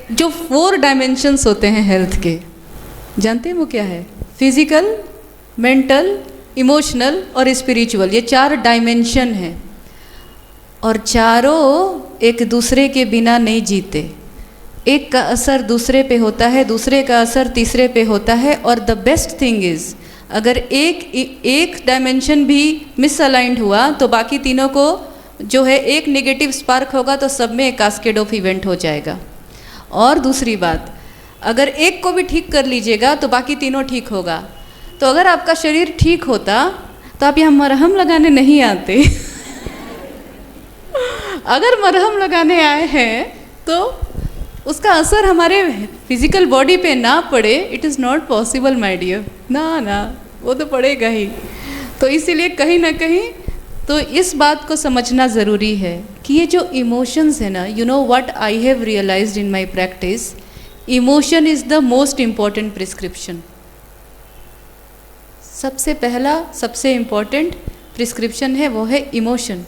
जो 4 डायमेंशंस होते हैं हेल्थ के, जानते हैं वो क्या है? फिजिकल, मेंटल, इमोशनल और स्पिरिचुअल, ये 4 डायमेंशन हैं और चारों एक दूसरे के बिना नहीं जीते। एक का असर दूसरे पे होता है, दूसरे का असर तीसरे पे होता है, और द बेस्ट थिंग इज़ अगर एक डायमेंशन भी मिसअलाइंड हुआ तो बाकी तीनों को जो है एक नेगेटिव स्पार्क होगा तो सब में एक कास्केड ऑफ इवेंट हो जाएगा। और दूसरी बात, अगर एक को भी ठीक कर लीजिएगा तो बाकी तीनों ठीक होगा। तो अगर आपका शरीर ठीक होता तो आप यहाँ मरहम लगाने नहीं आते अगर मरहम लगाने आए हैं तो उसका असर हमारे फिजिकल बॉडी पे ना पड़े, it is not possible my dear. ना, वो तो पड़ेगा ही। तो इसीलिए कहीं ना कहीं तो इस बात को समझना ज़रूरी है कि ये जो इमोशंस है ना, you know what I have realised in my practice, emotion is the most important prescription. सबसे पहला सबसे इम्पॉर्टेंट प्रिस्क्रिप्शन है वो है इमोशन,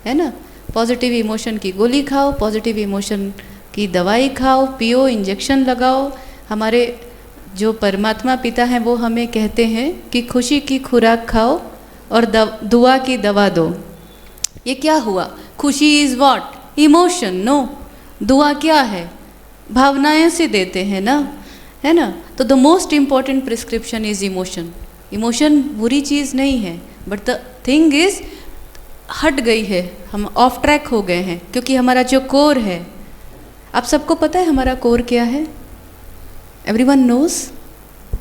है ना। पॉजिटिव इमोशन की गोली खाओ, पॉजिटिव इमोशन की दवाई खाओ, पियो, इंजेक्शन लगाओ। हमारे जो परमात्मा पिता हैं वो हमें कहते हैं कि खुशी की खुराक खाओ और दुआ की दवा दो। ये क्या हुआ? खुशी इज़ व्हाट? Emotion, no. दुआ क्या है? भावनाएं से देते हैं ना, है ना। तो the most important prescription is emotion. Emotion बुरी चीज़ नहीं है, बट द थिंग इज़ हट गई है, हम ऑफ ट्रैक हो गए हैं, क्योंकि हमारा जो कोर है, आप सबको पता है हमारा कोर क्या है? Everyone knows?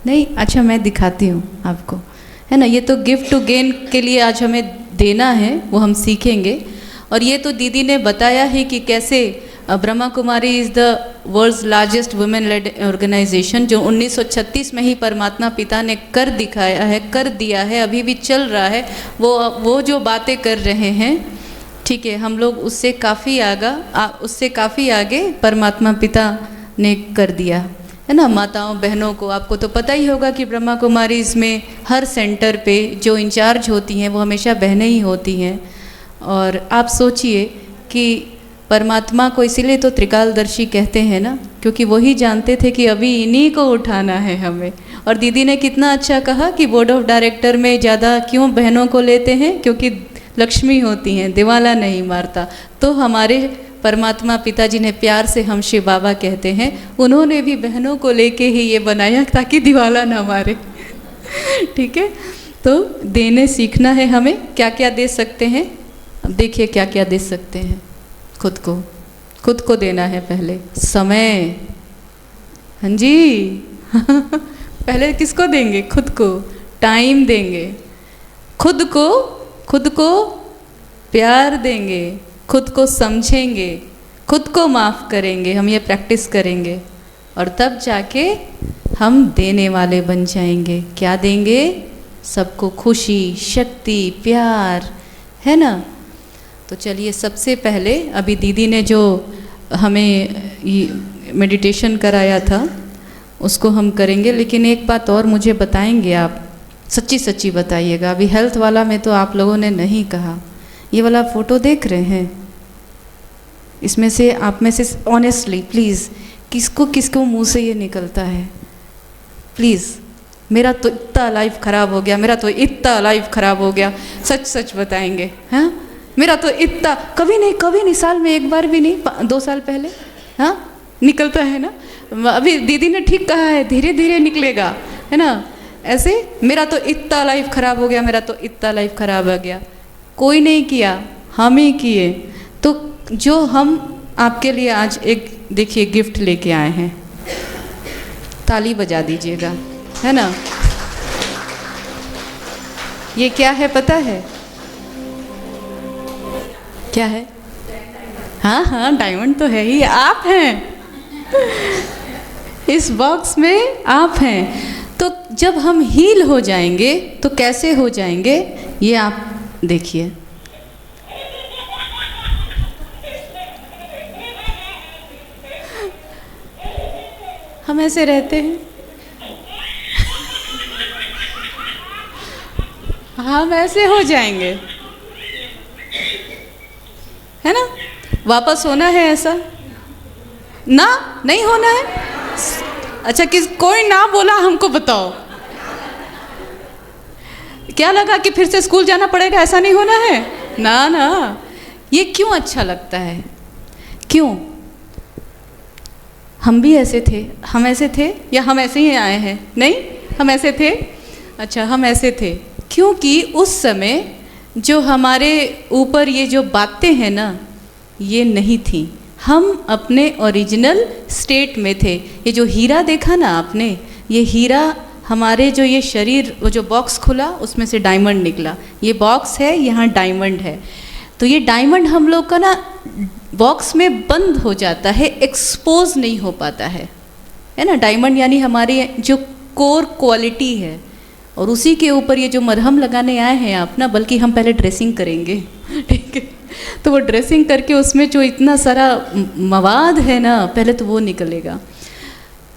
नहीं? अच्छा, मैं दिखाती हूँ आपको, है ना। ये तो गिफ्ट टू गेन के लिए आज हमें देना है, वो हम सीखेंगे। और ये तो दीदी ने बताया ही कि कैसे Brahma Kumari is the world's largest women led organisation, जो 1936 में ही परमात्मा पिता ने कर दिखाया है, कर दिया है, अभी भी चल रहा है। वो जो बातें कर रहे हैं, ठीक है, हम लोग उससे काफ़ी आगे परमात्मा पिता ने कर दिया, है ना। माताओं बहनों को आपको तो पता ही होगा कि ब्रह्मा कुमारी इसमें हर सेंटर पे जो इंचार्ज होती हैं वो हमेशा बहनें ही होती हैं। और आप सोचिए कि परमात्मा को इसीलिए तो त्रिकालदर्शी कहते हैं ना, क्योंकि वही जानते थे कि अभी इन्हीं को उठाना है हमें। और दीदी ने कितना अच्छा कहा कि बोर्ड ऑफ डायरेक्टर में ज़्यादा क्यों बहनों को लेते हैं, क्योंकि लक्ष्मी होती हैं, दिवाला नहीं मारता। तो हमारे परमात्मा पिता जिन्हें प्यार से हम शिव बाबा कहते हैं, उन्होंने भी बहनों को लेके ही ये बनाया ताकि दिवाला ना मारे ठीक है। तो देने सीखना है हमें। क्या क्या दे सकते हैं? अब देखिए क्या क्या दे सकते हैं। खुद को देना है पहले। समय, हाँ जी पहले किसको देंगे? खुद को। टाइम देंगे, खुद को प्यार देंगे, खुद को समझेंगे, खुद को माफ़ करेंगे। हम ये प्रैक्टिस करेंगे और तब जाके हम देने वाले बन जाएंगे। क्या देंगे? सबको खुशी, शक्ति, प्यार, है ना। तो चलिए, सबसे पहले अभी दीदी ने जो हमें मेडिटेशन कराया था उसको हम करेंगे। लेकिन एक बात और मुझे बताएंगे आप, सच्ची बताइएगा। अभी हेल्थ वाला में तो आप लोगों ने नहीं कहा। ये वाला फ़ोटो देख रहे हैं, इसमें से आप में से ऑनेस्टली प्लीज़ किसको मुंह से ये निकलता है? प्लीज़, मेरा तो इतना लाइफ ख़राब हो गया, मेरा तो इतना लाइफ ख़राब हो गया। सच बताएंगे? हाँ, मेरा तो इतना कभी नहीं, साल में एक बार भी नहीं, 2 साल पहले। हाँ, निकलता है ना। अभी दीदी ने ठीक कहा है, धीरे धीरे निकलेगा, है ना। ऐसे मेरा तो इतना लाइफ ख़राब हो गया, मेरा तो इतना लाइफ ख़राब हो गया। कोई नहीं किया, हम ही किए। तो जो हम आपके लिए आज एक देखिए गिफ्ट लेके आए हैं, ताली बजा दीजिएगा, है ना। ये क्या है पता है? क्या है? हाँ, डायमंड तो है ही। आप हैं इस बॉक्स में, आप हैं। तो जब हम हील हो जाएंगे तो कैसे हो जाएंगे ये आप देखिए। हम ऐसे रहते हैं, हम ऐसे हो जाएंगे, है ना। वापस होना है ऐसा, ना, नहीं होना है। अच्छा, किस कोई ना बोला, हमको बताओ। क्या लगा कि फिर से स्कूल जाना पड़ेगा, ऐसा नहीं होना है ना ना। ये क्यों अच्छा लगता है, क्यों? हम भी ऐसे थे, हम ऐसे थे या हम ऐसे ही आए हैं? नहीं, हम ऐसे थे। अच्छा, हम ऐसे थे क्योंकि उस समय जो हमारे ऊपर ये जो बातें हैं ना, ये नहीं थी। हम अपने ओरिजिनल स्टेट में थे। ये जो हीरा देखा ना आपने, ये हीरा हमारे जो ये शरीर, वो जो बॉक्स खुला उसमें से डायमंड निकला। ये बॉक्स है, यहाँ डायमंड है। तो ये डायमंड हम लोग का ना बॉक्स में बंद हो जाता है, एक्सपोज नहीं हो पाता है ना। डायमंड यानी हमारी जो कोर क्वालिटी है, और उसी के ऊपर ये जो मरहम लगाने आए हैं आप ना, बल्कि हम पहले ड्रेसिंग करेंगे, ठीक है। तो वो ड्रेसिंग करके उसमें जो इतना सारा मवाद है ना, पहले तो वो निकलेगा।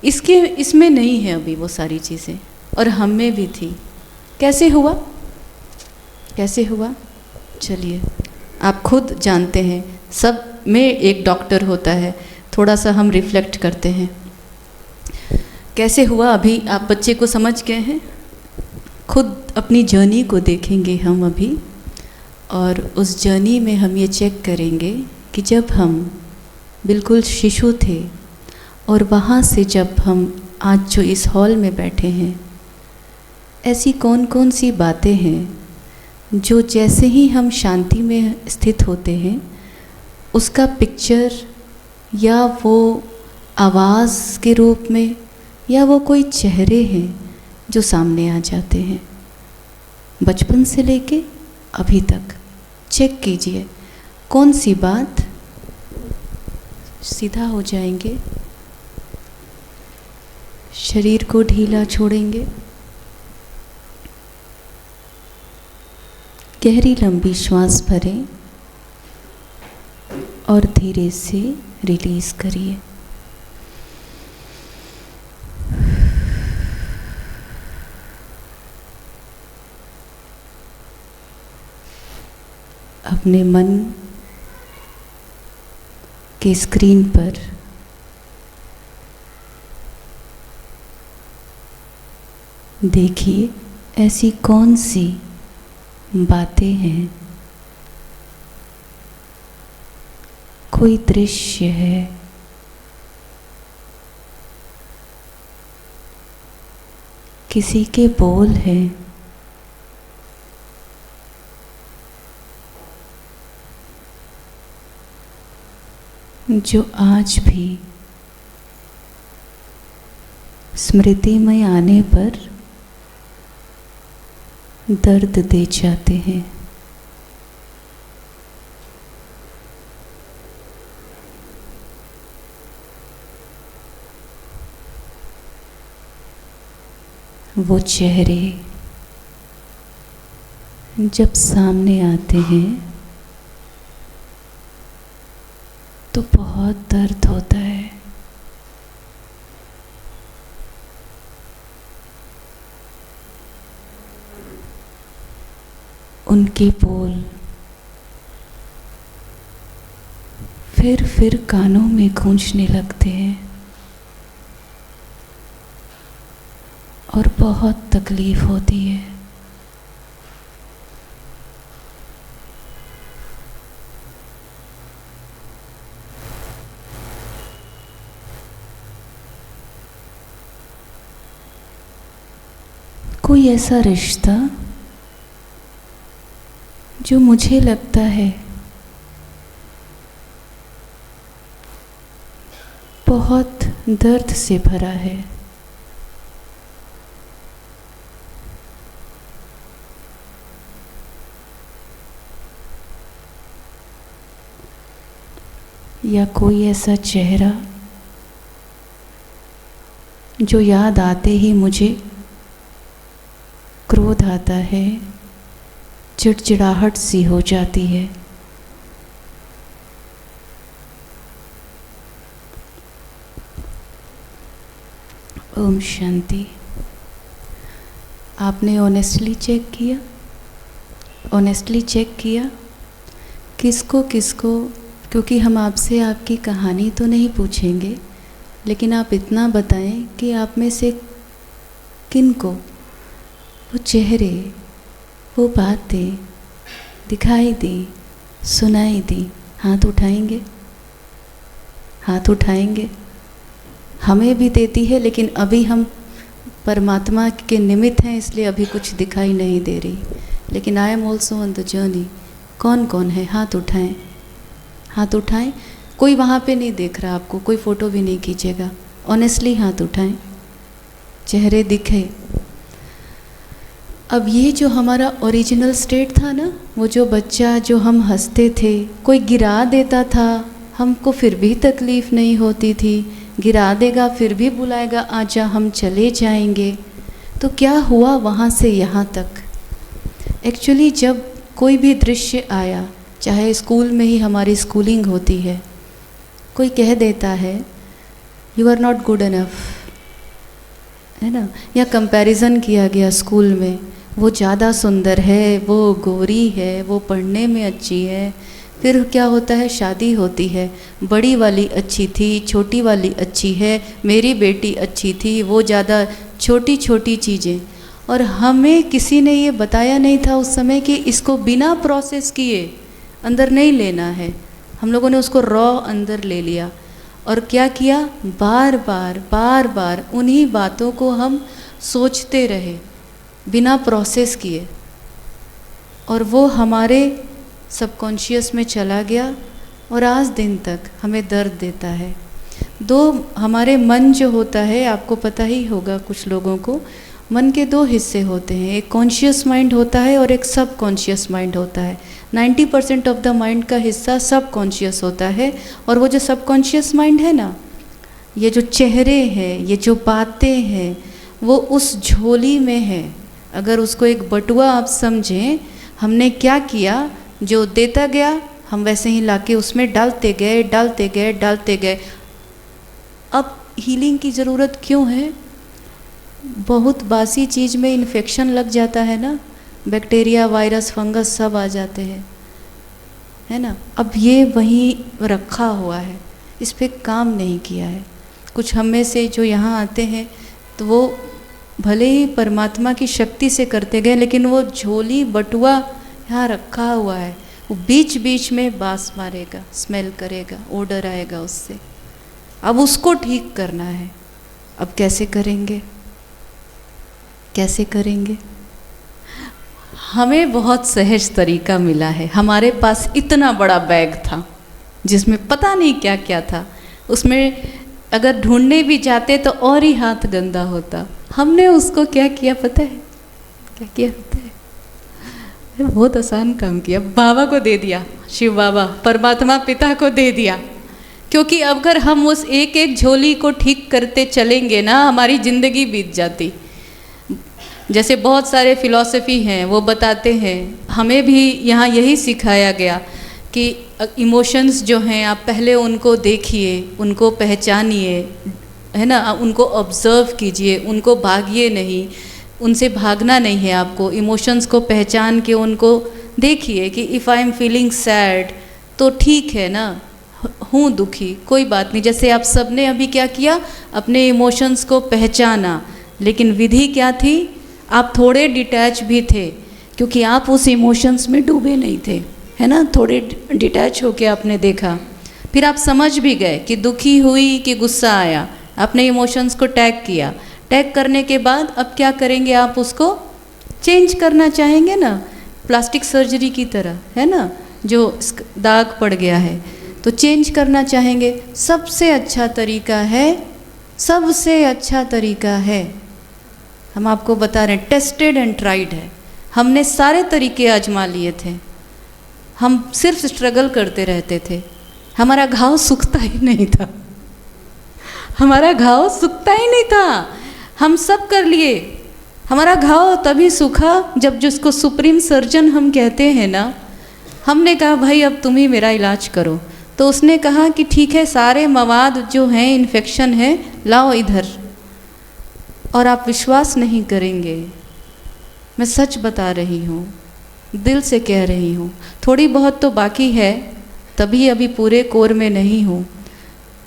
इसमें नहीं है अभी वो सारी चीज़ें, और हम में भी थी। कैसे हुआ, कैसे हुआ? चलिए, आप खुद जानते हैं। सब में एक डॉक्टर होता है। थोड़ा सा हम रिफ्लेक्ट करते हैं, कैसे हुआ। अभी आप बच्चे को समझ गए हैं, खुद अपनी जर्नी को देखेंगे हम अभी, और उस जर्नी में हम ये चेक करेंगे कि जब हम बिल्कुल शिशु थे, और वहाँ से जब हम आज जो इस हॉल में बैठे हैं, ऐसी कौन कौन सी बातें हैं जो जैसे ही हम शांति में स्थित होते हैं, उसका पिक्चर या वो आवाज़ के रूप में, या वो कोई चेहरे हैं जो सामने आ जाते हैं। बचपन से लेके अभी तक चेक कीजिए, कौन सी बात। सीधा हो जाएंगे, शरीर को ढीला छोड़ेंगे, गहरी लंबी श्वास भरें और धीरे से रिलीज करिए। अपने मन के स्क्रीन पर देखिए, ऐसी कौन सी बातें हैं, कोई दृश्य है, किसी के बोल हैं, जो आज भी स्मृति में आने पर दर्द दे जाते हैं। वो चेहरे जब सामने आते हैं तो बहुत दर्द होता है। उनके बोल फिर कानों में गूंजने लगते हैं और बहुत तकलीफ होती है। कोई ऐसा रिश्ता जो मुझे लगता है बहुत दर्द से भरा है, या कोई ऐसा चेहरा जो याद आते ही मुझे क्रोध आता है, चिड़चिड़ाहट सी हो जाती है। ओम शांति। आपने ऑनेस्टली चेक किया, ऑनेस्टली चेक किया किसको किसको क्योंकि हम आपसे आपकी कहानी तो नहीं पूछेंगे, लेकिन आप इतना बताएं कि आप में से किन को वो चेहरे, वो बातें दिखाई दी, सुनाई दी। हाथ उठाएंगे? हाथ उठाएंगे? हमें भी देती है, लेकिन अभी हम परमात्मा के निमित्त हैं, इसलिए अभी कुछ दिखाई नहीं दे रही, लेकिन I am also on the journey. कौन कौन है? हाथ उठाएं, हाथ उठाएं। कोई वहाँ पे नहीं देख रहा आपको, कोई फ़ोटो भी नहीं खींचेगा, ऑनेस्टली हाथ उठाएं, चेहरे दिखे। अब ये जो हमारा ओरिजिनल स्टेट था ना, वो जो बच्चा जो हम हंसते थे, कोई गिरा देता था हमको फिर भी तकलीफ़ नहीं होती थी, गिरा देगा फिर भी बुलाएगा आजा, हम चले जाएंगे। तो क्या हुआ वहाँ से यहाँ तक? एक्चुअली जब कोई भी दृश्य आया, चाहे स्कूल में ही हमारी स्कूलिंग होती है, कोई कह देता है you are not good enough, है ना, या कंपैरिजन किया गया स्कूल में, वो ज़्यादा सुंदर है, वो गोरी है, वो पढ़ने में अच्छी है। फिर क्या होता है? शादी होती है, बड़ी वाली अच्छी थी, छोटी वाली अच्छी है, मेरी बेटी अच्छी थी, वो ज़्यादा, छोटी छोटी चीज़ें। और हमें किसी ने ये बताया नहीं था उस समय कि इसको बिना प्रोसेस किए अंदर नहीं लेना है। हम लोगों ने उसको रॉ अंदर ले लिया और क्या किया? बार बार बार बार उन्हीं बातों को हम सोचते रहे बिना प्रोसेस किए, और वो हमारे सबकॉन्शियस में चला गया और आज दिन तक हमें दर्द देता है। दो हमारे मन जो होता है, आपको पता ही होगा कुछ लोगों को, मन के दो हिस्से होते हैं, एक कॉन्शियस माइंड होता है और एक सब कॉन्शियस माइंड होता है। 90% ऑफ द माइंड का हिस्सा सब कॉन्शियस होता है, और वो जो सब कॉन्शियस माइंड है ना, ये जो चेहरे हैं, ये जो बातें हैं, वो उस झोली में है। अगर उसको एक बटुआ आप समझें, हमने क्या किया, जो देता गया हम वैसे ही लाके उसमें डालते गए डालते गए डालते गए। अब हीलिंग की ज़रूरत क्यों है? बहुत बासी चीज़ में इन्फेक्शन लग जाता है ना, बैक्टीरिया, वायरस, फंगस सब आ जाते हैं, है ना। अब ये वहीं रखा हुआ है, इस पे काम नहीं किया है। कुछ हम में से जो यहाँ आते हैं तो वो भले ही परमात्मा की शक्ति से करते गए, लेकिन वो झोली बटुआ यहाँ रखा हुआ है, वो बीच बीच में बास मारेगा, स्मेल करेगा, ओडर आएगा उससे। अब उसको ठीक करना है। अब कैसे करेंगे? कैसे करेंगे? हमें बहुत सहज तरीका मिला है। हमारे पास इतना बड़ा बैग था जिसमें पता नहीं क्या क्या था, उसमें अगर ढूंढने भी जाते तो और ही हाथ गंदा होता। हमने उसको क्या किया पता है? क्या किया पता है? बहुत आसान काम किया, बाबा को दे दिया, शिव बाबा, परमात्मा पिता को दे दिया। क्योंकि अगर हम उस एक एक झोली को ठीक करते चलेंगे ना, हमारी ज़िंदगी बीत जाती। जैसे बहुत सारे फिलॉसफी हैं, वो बताते हैं, हमें भी यहाँ यही सिखाया गया कि इमोशंस जो हैं आप पहले उनको देखिए, उनको पहचानिए, है ना, उनको ऑब्ज़र्व कीजिए, उनको भागिए नहीं, उनसे भागना नहीं है आपको। इमोशंस को पहचान के उनको देखिए कि if I am feeling sad तो ठीक है ना, हूँ दुखी, कोई बात नहीं। जैसे आप सब ने अभी क्या किया, अपने इमोशंस को पहचाना, लेकिन विधि क्या थी? आप थोड़े डिटैच भी थे, क्योंकि आप उस इमोशंस में डूबे नहीं थे, है ना। थोड़े डिटैच होके आपने देखा, फिर आप समझ भी गए कि दुखी हुई कि गुस्सा आया, अपने इमोशंस को टैग किया। टैग करने के बाद अब क्या करेंगे? आप उसको चेंज करना चाहेंगे ना, प्लास्टिक सर्जरी की तरह, है ना, जो दाग पड़ गया है तो चेंज करना चाहेंगे। सबसे अच्छा तरीका है, सबसे अच्छा तरीका है, हम आपको बता रहे हैं, टेस्टेड एंड ट्राइड है। हमने सारे तरीके आजमा लिए थे, हम सिर्फ स्ट्रगल करते रहते थे, हमारा घाव सूखता ही नहीं था, हमारा घाव सूखता ही नहीं था। हम सब कर लिए, हमारा घाव तभी सूखा जब जिसको सुप्रीम सर्जन हम कहते हैं ना, हमने कहा भाई अब तुम ही मेरा इलाज करो। तो उसने कहा कि ठीक है, सारे मवाद जो हैं, इन्फेक्शन है, लाओ इधर। और आप विश्वास नहीं करेंगे, मैं सच बता रही हूँ, दिल से कह रही हूँ, थोड़ी बहुत तो बाकी है, तभी अभी पूरे कोर में नहीं हूँ,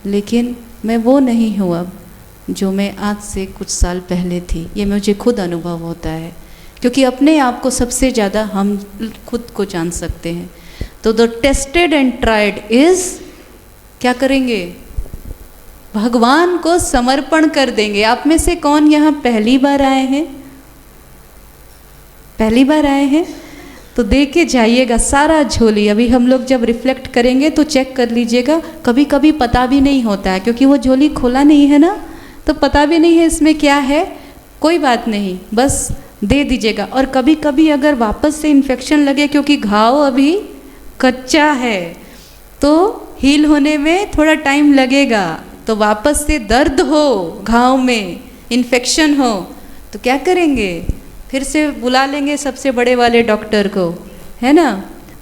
लेकिन मैं वो नहीं हूँ अब जो मैं आज से कुछ साल पहले थी। ये मुझे खुद अनुभव होता है, क्योंकि अपने आप को सबसे ज़्यादा हम खुद को जान सकते हैं। तो the tested and tried is, क्या करेंगे? भगवान को समर्पण कर देंगे। आप में से कौन यहाँ पहली बार आए हैं? पहली बार आए हैं तो दे के जाइएगा सारा झोली। अभी हम लोग जब रिफ्लेक्ट करेंगे तो चेक कर लीजिएगा। कभी कभी पता भी नहीं होता है, क्योंकि वो झोली खोला नहीं है ना, तो पता भी नहीं है इसमें क्या है। कोई बात नहीं, बस दे दीजिएगा। और कभी कभी अगर वापस से इन्फेक्शन लगे, क्योंकि घाव अभी कच्चा है, तो हील होने में थोड़ा टाइम लगेगा, तो वापस से दर्द हो, घाव में इन्फेक्शन हो, तो क्या करेंगे? फिर से बुला लेंगे सबसे बड़े वाले डॉक्टर को, है ना।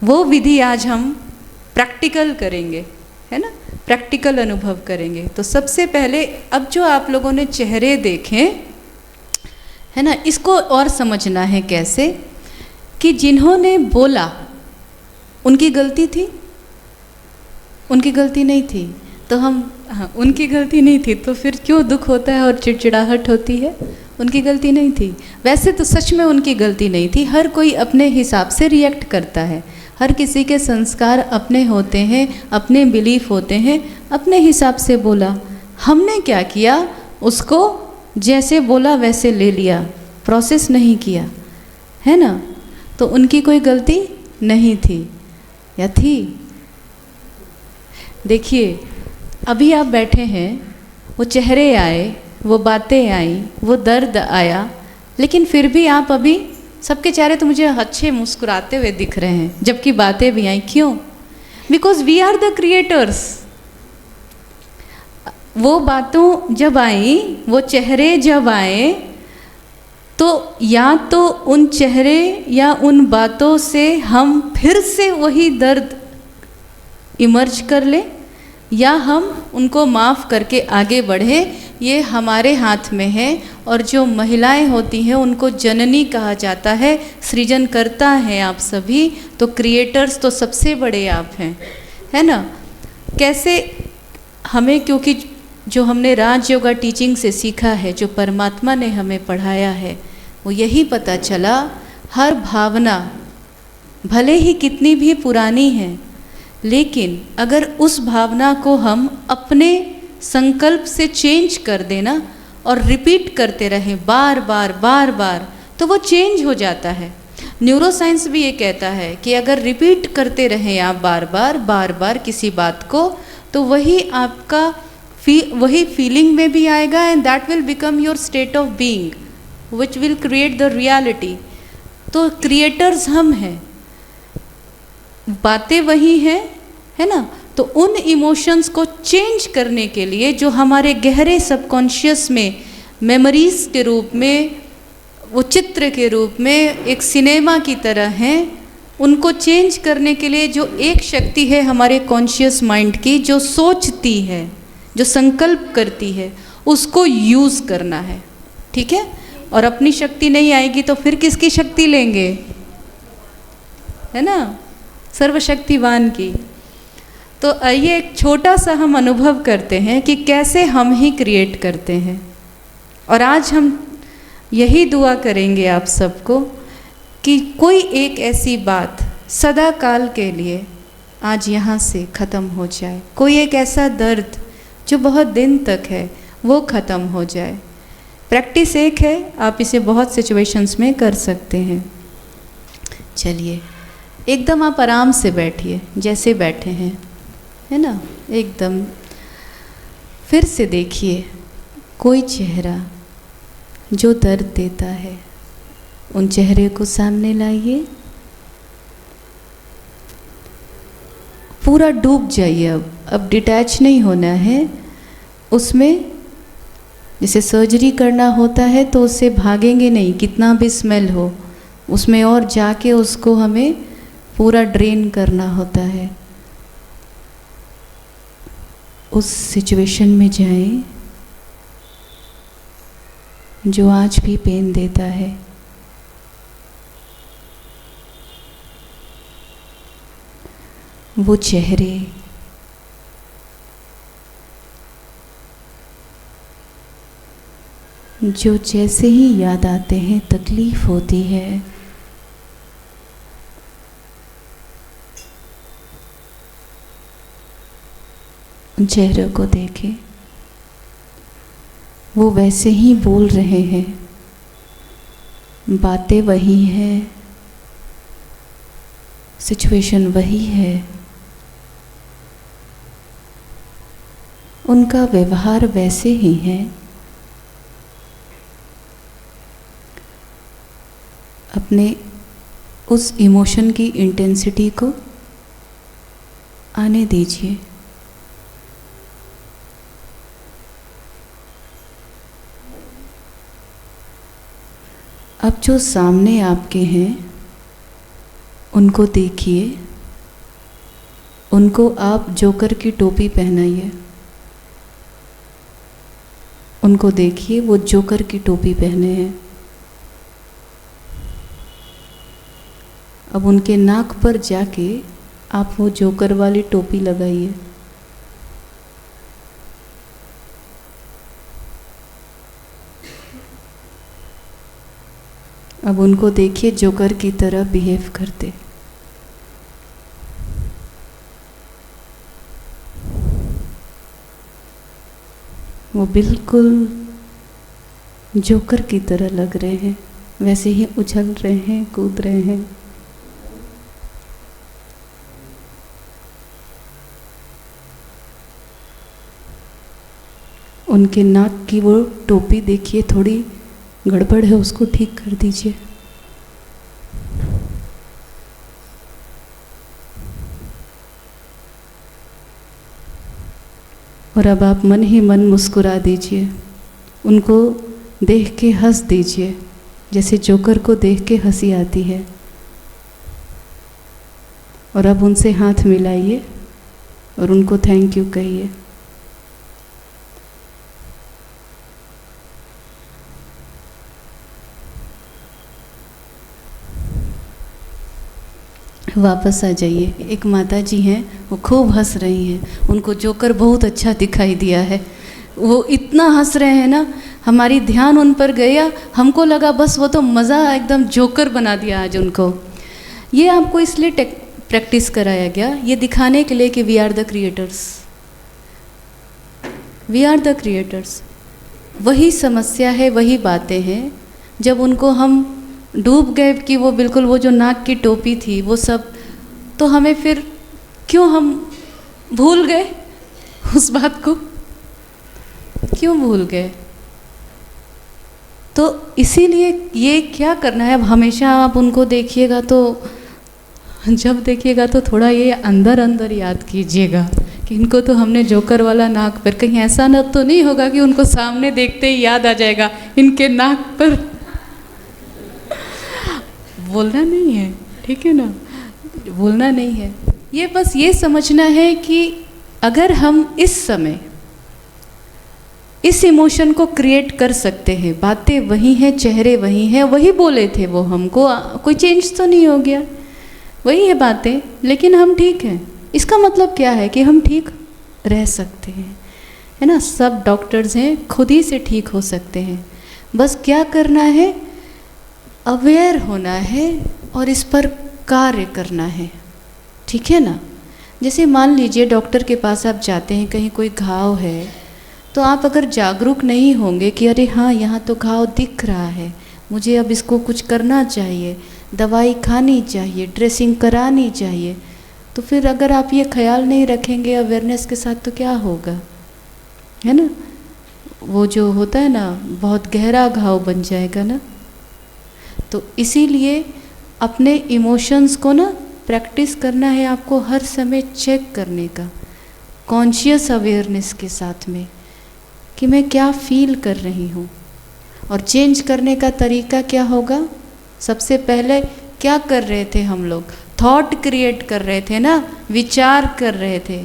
वो विधि आज हम प्रैक्टिकल करेंगे, है ना, प्रैक्टिकल अनुभव करेंगे। तो सबसे पहले अब जो आप लोगों ने चेहरे देखे, है ना, इसको और समझना है कैसे कि जिन्होंने बोला उनकी गलती थी? उनकी गलती नहीं थी। तो हम, हाँ, उनकी गलती नहीं थी, तो फिर क्यों दुख होता है और चिड़चिड़ाहट होती है? उनकी गलती नहीं थी। वैसे तो सच में उनकी गलती नहीं थी। हर कोई अपने हिसाब से रिएक्ट करता है, हर किसी के संस्कार अपने होते हैं, अपने बिलीफ होते हैं, अपने हिसाब से बोला। हमने क्या किया? उसको जैसे बोला वैसे ले लिया, प्रोसेस नहीं किया, है ना। तो उनकी कोई गलती नहीं थी या थी? देखिए, अभी आप बैठे हैं, वो चेहरे आए, वो बातें आई, वो दर्द आया, लेकिन फिर भी आप अभी, सबके चेहरे तो मुझे अच्छे मुस्कुराते हुए दिख रहे हैं, जबकि बातें भी आई। क्यों? Because we are the creators. वो बातों जब आई, वो चेहरे जब आए, तो या तो उन चेहरे या उन बातों से हम फिर से वही दर्द इमर्ज कर लें, या हम उनको माफ़ करके आगे बढ़े, ये हमारे हाथ में है। और जो महिलाएं होती हैं उनको जननी कहा जाता है, सृजन करता है आप सभी, तो क्रिएटर्स तो सबसे बड़े आप हैं, है ना। कैसे हमें, क्योंकि जो हमने राज योगा टीचिंग से सीखा है, जो परमात्मा ने हमें पढ़ाया है, वो यही पता चला, हर भावना भले ही कितनी भी पुरानी है, लेकिन अगर उस भावना को हम अपने संकल्प से चेंज कर देना और रिपीट करते रहें बार बार बार बार, तो वो चेंज हो जाता है। न्यूरो साइंस भी ये कहता है कि अगर रिपीट करते रहें आप बार बार किसी बात को, तो वही आपका वही फीलिंग में भी आएगा, and that will become your state of being which will create the reality. तो क्रिएटर्स हम हैं, बातें वही हैं, है ना। तो उन इमोशंस को चेंज करने के लिए, जो हमारे गहरे सबकॉन्शियस में मेमोरीज के रूप में, वो चित्र के रूप में एक सिनेमा की तरह हैं, उनको चेंज करने के लिए जो एक शक्ति है हमारे कॉन्शियस माइंड की, जो सोचती है, जो संकल्प करती है, उसको यूज़ करना है, ठीक है। और अपनी शक्ति नहीं आएगी तो फिर किसकी शक्ति लेंगे, है ना, सर्वशक्तिवान की। तो आइए एक छोटा सा हम अनुभव करते हैं कि कैसे हम ही क्रिएट करते हैं। और आज हम यही दुआ करेंगे आप सबको कि कोई एक ऐसी बात सदा काल के लिए आज यहाँ से ख़त्म हो जाए, कोई एक ऐसा दर्द जो बहुत दिन तक है वो ख़त्म हो जाए। प्रैक्टिस एक है, आप इसे बहुत सिचुएशंस में कर सकते हैं। चलिए, एकदम आप आराम से बैठिए, जैसे बैठे हैं, है ना, एकदम। फिर से देखिए कोई चेहरा जो दर्द देता है, उन चेहरे को सामने लाइए, पूरा डूब जाइए। अब डिटैच नहीं होना है उसमें। जैसे सर्जरी करना होता है तो उससे भागेंगे नहीं, कितना भी स्मेल हो, उसमें और जाके उसको हमें पूरा ड्रेन करना होता है। उस सिचुएशन में जाएं जो आज भी पेन देता है। वो चेहरे, जो जैसे ही याद आते हैं तकलीफ होती है, उन चेहरों को देखें, वो वैसे ही बोल रहे हैं, बातें वही हैं, सिचुएशन वही है, उनका व्यवहार वैसे ही है। अपने उस इमोशन की इंटेंसिटी को आने दीजिए। अब जो सामने आपके हैं उनको देखिए, उनको आप जोकर की टोपी पहनाइए। उनको देखिए, वो जोकर की टोपी पहने हैं। अब उनके नाक पर जाके आप वो जोकर वाली टोपी लगाइए। अब उनको देखिए जोकर की तरह बिहेव करते। वो बिल्कुल जोकर की तरह लग रहे हैं, वैसे ही उछल रहे हैं, कूद रहे हैं। उनके नाक की वो टोपी देखिए, थोड़ी गड़बड़ है, उसको ठीक कर दीजिए। और अब आप मन ही मन मुस्कुरा दीजिए, उनको देख के हंस दीजिए, जैसे जोकर को देख के हंसी आती है। और अब उनसे हाथ मिलाइए और उनको थैंक यू कहिए। वापस आ जाइए। एक माता जी हैं, वो खूब हंस रही हैं, उनको जोकर बहुत अच्छा दिखाई दिया है। वो इतना हंस रहे हैं ना, हमारी ध्यान उन पर गया, हमको लगा बस वो तो मज़ा एकदम जोकर बना दिया आज उनको। ये आपको इसलिए प्रैक्टिस कराया गया, ये दिखाने के लिए कि we are the creators, we are the creators. वही समस्या है, वही बातें हैं। जब उनको हम डूब गए कि वो बिल्कुल वो जो नाक की टोपी थी वो सब, तो हमें फिर क्यों हम भूल गए उस बात को, क्यों भूल गए? तो इसीलिए ये क्या करना है, अब हमेशा आप उनको देखिएगा तो, जब देखिएगा तो थोड़ा ये अंदर अंदर याद कीजिएगा कि इनको तो हमने जोकर वाला नाक पर, कहीं ऐसा न तो नहीं होगा कि उनको सामने देखते ही याद आ जाएगा इनके नाक पर। बोलना नहीं है, ठीक है ना, बोलना नहीं है। ये बस ये समझना है कि अगर हम इस समय इस इमोशन को क्रिएट कर सकते हैं, बातें वही हैं, चेहरे वही हैं, वही बोले थे वो हमको, कोई चेंज तो नहीं हो गया, वही है बातें, लेकिन हम ठीक हैं। इसका मतलब क्या है कि हम ठीक रह सकते हैं, है ना। सब डॉक्टर्स हैं, खुद ही से ठीक हो सकते हैं। बस क्या करना है, अवेयर होना है और इस पर कार्य करना है, ठीक है ना। जैसे मान लीजिए डॉक्टर के पास आप जाते हैं, कहीं कोई घाव है, तो आप अगर जागरूक नहीं होंगे कि अरे हाँ यहाँ तो घाव दिख रहा है, मुझे अब इसको कुछ करना चाहिए, दवाई खानी चाहिए, ड्रेसिंग करानी चाहिए, तो फिर अगर आप ये ख्याल नहीं रखेंगे अवेयरनेस के साथ तो क्या होगा, है ना। वो जो होता है ना, बहुत गहरा घाव बन जाएगा ना। तो इसीलिए अपने इमोशंस को ना प्रैक्टिस करना है आपको, हर समय चेक करने का, कॉन्शियस अवेयरनेस के साथ में, कि मैं क्या फील कर रही हूँ। और चेंज करने का तरीका क्या होगा, सबसे पहले क्या कर रहे थे हम लोग, थॉट क्रिएट कर रहे थे ना, विचार कर रहे थे,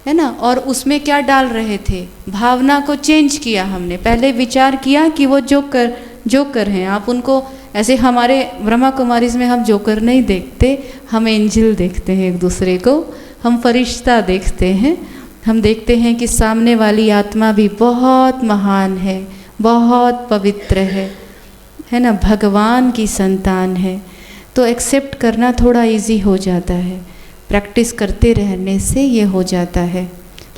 है ना, और उसमें क्या डाल रहे थे, भावना को चेंज किया हमने। पहले विचार किया कि वो जोकर हैं, आप उनको ऐसे, हमारे ब्रह्मा कुमारीज में हम जोकर नहीं देखते, हम एंजल देखते हैं एक दूसरे को, हम फरिश्ता देखते हैं, हम देखते हैं कि सामने वाली आत्मा भी बहुत महान है, बहुत पवित्र है ना, भगवान की संतान है, तो एक्सेप्ट करना थोड़ा इजी हो जाता है। प्रैक्टिस करते रहने से ये हो जाता है।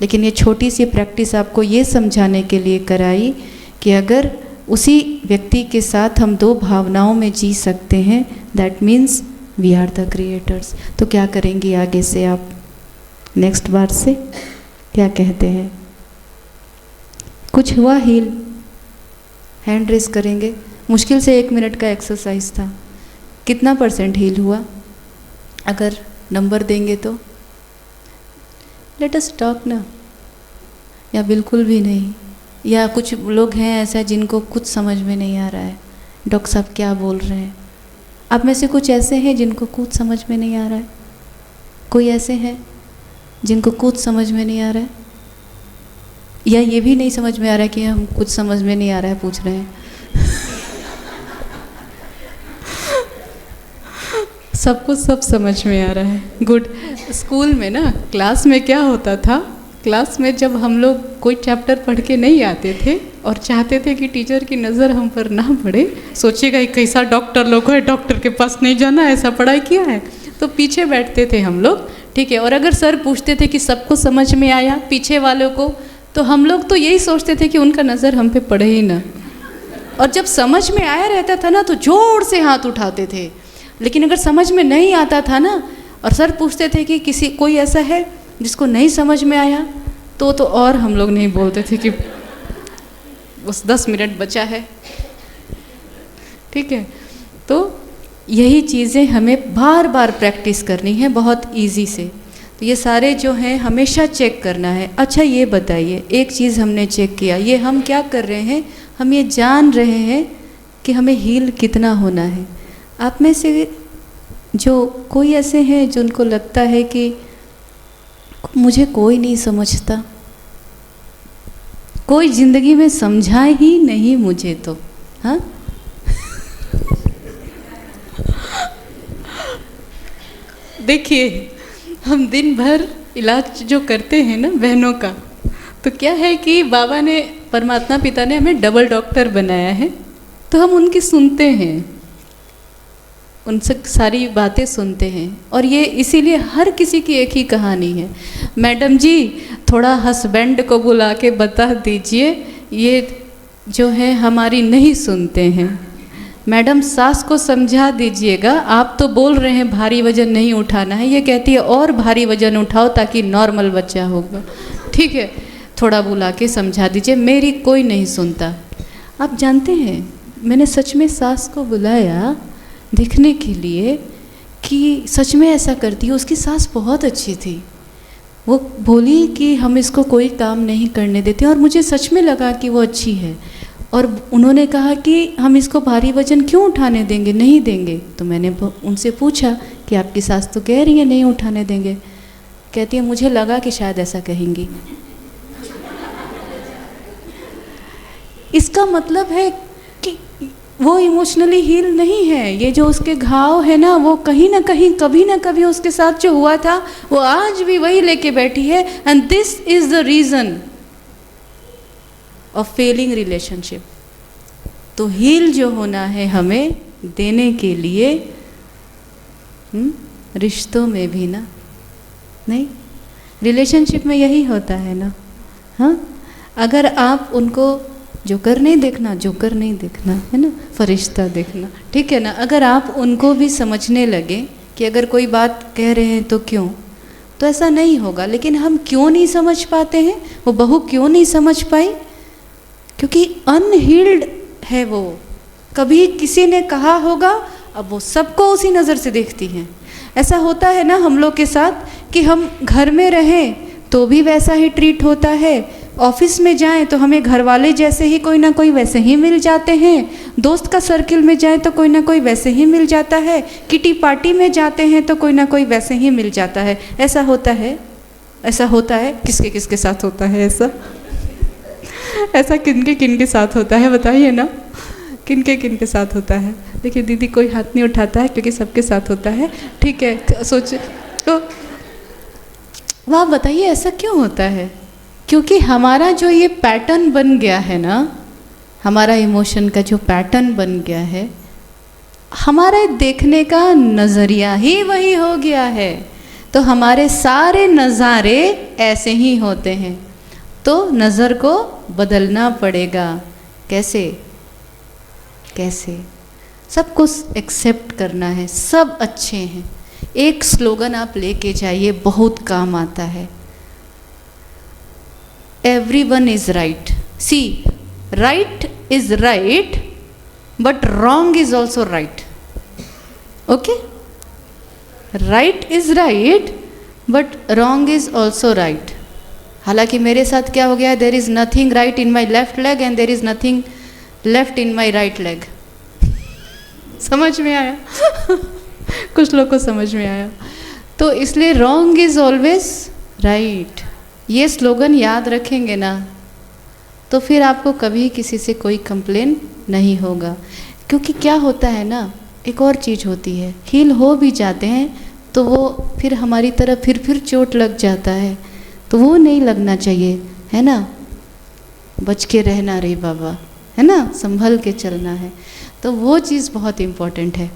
लेकिन ये छोटी सी प्रैक्टिस आपको ये समझाने के लिए कराई कि अगर उसी व्यक्ति के साथ हम दो भावनाओं में जी सकते हैं, that means we are the creators. तो क्या करेंगे आगे से आप, नेक्स्ट बार से क्या कहते हैं? कुछ हुआ हील? हैंड रेस करेंगे। मुश्किल से 1 मिनट का एक्सरसाइज था। कितना % हील हुआ? अगर नंबर देंगे तो लेट अस टॉक ना, या बिल्कुल भी नहीं, या कुछ लोग हैं ऐसा जिनको कुछ समझ में नहीं आ रहा है, डॉक्टर साहब क्या बोल रहे हैं। आप में से कुछ ऐसे हैं जिनको कुछ समझ में नहीं आ रहा है? कोई ऐसे हैं जिनको कुछ समझ में नहीं आ रहा है, या ये भी नहीं समझ में आ रहा है कि हम कुछ समझ में नहीं आ रहा है पूछ रहे हैं? सबको सब समझ में आ रहा है, गुड। स्कूल में ना, क्लास में क्या होता था, क्लास में जब हम लोग कोई चैप्टर पढ़ के नहीं आते थे और चाहते थे कि टीचर की नज़र हम पर ना पड़े, सोचेगा एक कैसा डॉक्टर लोग है, डॉक्टर के पास नहीं जाना, ऐसा पढ़ाई किया है, तो पीछे बैठते थे हम लोग, ठीक है। और अगर सर पूछते थे कि सबको समझ में आया पीछे वालों को, तो हम लोग तो यही सोचते थे कि उनका नज़र हम पे पड़े ही ना। और जब समझ में आया रहता था ना तो जोर से हाथ उठाते थे। लेकिन अगर समझ में नहीं आता था ना और सर पूछते थे कि कोई ऐसा है जिसको नहीं समझ में आया, तो और हम लोग नहीं बोलते थे कि बस 10 मिनट बचा है, ठीक है। तो यही चीज़ें हमें बार बार प्रैक्टिस करनी है, बहुत इजी से। तो ये सारे जो हैं हमेशा चेक करना है। अच्छा ये बताइए, एक चीज़ हमने चेक किया, ये हम क्या कर रहे हैं, हम ये जान रहे हैं कि हमें हील कितना होना है। आप में से जो कोई ऐसे हैं जिनको लगता है कि मुझे कोई नहीं समझता, कोई ज़िंदगी में समझा ही नहीं मुझे, तो हाँ देखिए, हम दिन भर इलाज जो करते हैं ना बहनों का, तो क्या है कि बाबा ने, परमात्मा पिता ने हमें डबल डॉक्टर बनाया है, तो हम उनकी सुनते हैं, उनसे सारी बातें सुनते हैं। और ये इसीलिए हर किसी की एक ही कहानी है, मैडम जी थोड़ा हस्बैंड को बुला के बता दीजिए, ये जो है हमारी नहीं सुनते हैं। मैडम सास को समझा दीजिएगा, आप तो बोल रहे हैं भारी वजन नहीं उठाना है, ये कहती है और भारी वजन उठाओ ताकि नॉर्मल बच्चा होगा, ठीक है, थोड़ा बुला के समझा दीजिए, मेरी कोई नहीं सुनता। आप जानते हैं मैंने सच में सास को बुलाया देखने के लिए कि सच में ऐसा करती है। उसकी सास बहुत अच्छी थी, वो बोली कि हम इसको कोई काम नहीं करने देते, और मुझे सच में लगा कि वो अच्छी है। और उन्होंने कहा कि हम इसको भारी वजन क्यों उठाने देंगे, नहीं देंगे। तो मैंने उनसे पूछा कि आपकी सास तो कह रही है नहीं उठाने देंगे। कहती है मुझे लगा कि शायद ऐसा कहेंगी। इसका मतलब है कि वो इमोशनली हील नहीं है। ये जो उसके घाव है ना, वो कहीं ना कहीं कभी ना कभी उसके साथ जो हुआ था वो आज भी वही लेके बैठी है। And this is the reason of Fehling relationship. तो हील जो होना है हमें देने के लिए रिश्तों में भी ना, नहीं रिलेशनशिप में यही होता है ना। हाँ, अगर आप उनको जोकर नहीं देखना, जोकर नहीं देखना है ना, फरिश्ता देखना, ठीक है ना। अगर आप उनको भी समझने लगे कि अगर कोई बात कह रहे हैं तो क्यों, तो ऐसा नहीं होगा। लेकिन हम क्यों नहीं समझ पाते हैं, वो बहू क्यों नहीं समझ पाई, क्योंकि अनहील्ड है वो। कभी किसी ने कहा होगा, अब वो सबको उसी नज़र से देखती हैं। ऐसा होता है ना हम लोग के साथ कि हम घर में रहें तो भी वैसा ही ट्रीट होता है, ऑफिस में जाएं तो हमें घर वाले जैसे ही कोई ना कोई वैसे ही मिल जाते हैं, दोस्त का सर्किल में जाएं तो कोई ना कोई वैसे ही मिल जाता है, किटी पार्टी में जाते हैं तो कोई ना कोई वैसे ही मिल जाता है। ऐसा होता है, ऐसा होता है। किसके किसके साथ होता है ऐसा? ऐसा किन के साथ होता है बताइए ना, किन के साथ होता है? देखिए दीदी कोई हाथ नहीं उठाता है क्योंकि सबके साथ होता है, ठीक है। सोच तो अब आप बताइए ऐसा क्यों होता है? क्योंकि हमारा जो ये पैटर्न बन गया है ना, हमारा इमोशन का जो पैटर्न बन गया है, हमारे देखने का नज़रिया ही वही हो गया है। तो हमारे सारे नज़ारे ऐसे ही होते हैं। तो नज़र को बदलना पड़ेगा। कैसे? कैसे? सब कुछ एक्सेप्ट करना है, सब अच्छे हैं। एक स्लोगन आप लेके जाइए, बहुत काम आता है। Everyone is right. See, right is right but wrong is also right. Okay? Right is right but wrong is also right. हालांकि मेरे साथ क्या हो गया, there is nothing right in my left leg and there is nothing left in my right leg. समझ में आया? कुछ लोग को समझ में आया। तो इसलिए रॉन्ग इज ऑलवेज राइट, ये स्लोगन याद रखेंगे ना, तो फिर आपको कभी किसी से कोई कंप्लेन नहीं होगा। क्योंकि क्या होता है ना, एक और चीज़ होती है, हील हो भी जाते हैं तो वो फिर हमारी तरफ फिर चोट लग जाता है, तो वो नहीं लगना चाहिए, है ना। बच के रहना रे बाबा, है ना, संभल के चलना है। तो वो चीज़ बहुत इम्पोर्टेंट है।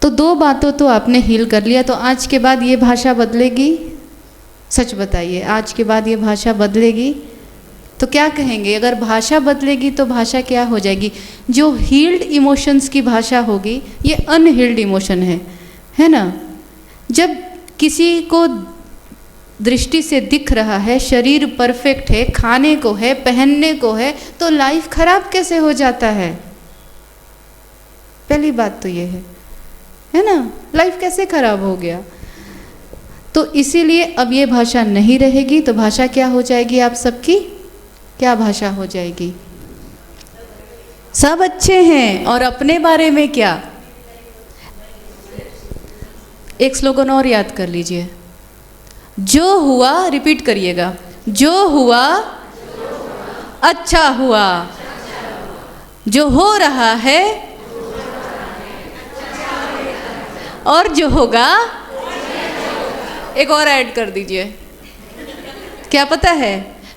तो दो बातों तो आपने हील कर लिया। तो आज के बाद ये भाषा बदलेगी? सच बताइए, आज के बाद ये भाषा बदलेगी? तो क्या कहेंगे? अगर भाषा बदलेगी तो भाषा क्या हो जाएगी? जो हील्ड इमोशंस की भाषा होगी, ये अनहील्ड इमोशन है ना। जब किसी को दृष्टि से दिख रहा है, शरीर परफेक्ट है, खाने को है, पहनने को है, तो लाइफ खराब कैसे हो जाता है? पहली बात तो ये है ना, लाइफ कैसे खराब हो गया। तो इसीलिए अब ये भाषा नहीं रहेगी। तो भाषा क्या हो जाएगी आप सबकी? क्या भाषा हो जाएगी? सब अच्छे हैं। और अपने बारे में क्या? एक स्लोगन और याद कर लीजिए, जो हुआ, रिपीट करिएगा, जो हुआ अच्छा हुआ, जो हो रहा है और जो होगा, एक और ऐड कर दीजिए, क्या पता है?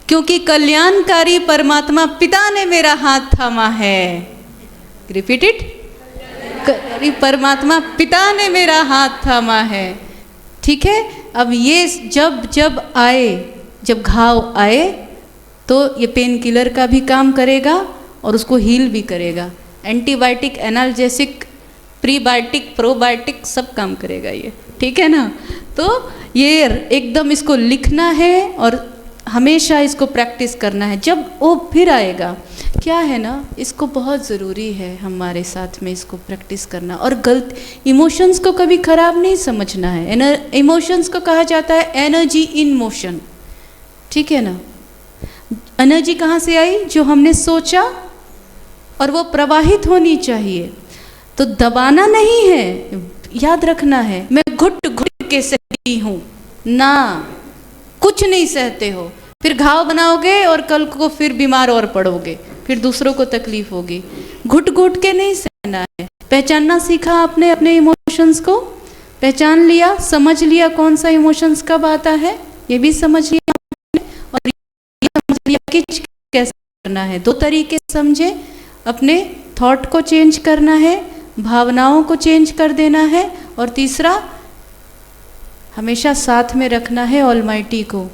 क्योंकि कल्याणकारी परमात्मा पिता ने मेरा हाथ थामा है। रिपीट इट, परमात्मा पिता ने मेरा हाथ थामा है। ठीक है। अब ये जब आए, जब घाव आए, तो ये पेन किलर का भी काम करेगा और उसको हील भी करेगा। एंटीबायोटिक, एनाल्जेसिक, प्रीबायोटिक, प्रोबायोटिक सब काम करेगा ये। ठीक है ना। तो ये एकदम इसको लिखना है और हमेशा इसको प्रैक्टिस करना है। जब वो फिर आएगा, क्या है ना, इसको बहुत ज़रूरी है हमारे साथ में इसको प्रैक्टिस करना। और गलत इमोशंस को कभी ख़राब नहीं समझना है। इमोशंस को कहा जाता है एनर्जी इन मोशन। ठीक है ना। एनर्जी कहाँ से आई? जो हमने सोचा, और वो प्रवाहित होनी चाहिए। तो दबाना नहीं है, याद रखना है। मैं घुट घुट के सहती हूँ ना, कुछ नहीं सहते हो, फिर घाव बनाओगे और कल को फिर बीमार और पड़ोगे, फिर दूसरों को तकलीफ होगी। घुट घुट के नहीं सहना है। पहचानना सीखा आपने अपने इमोशंस को, पहचान लिया, समझ लिया कौन सा इमोशंस कब आता है, ये भी समझ लिया आपने, और ये समझ लिया कि कैसे करना है। दो तरीके समझे, अपने थॉट को चेंज करना है, भावनाओं को चेंज कर देना है, और तीसरा हमेशा साथ में रखना है ऑलमाइटी को।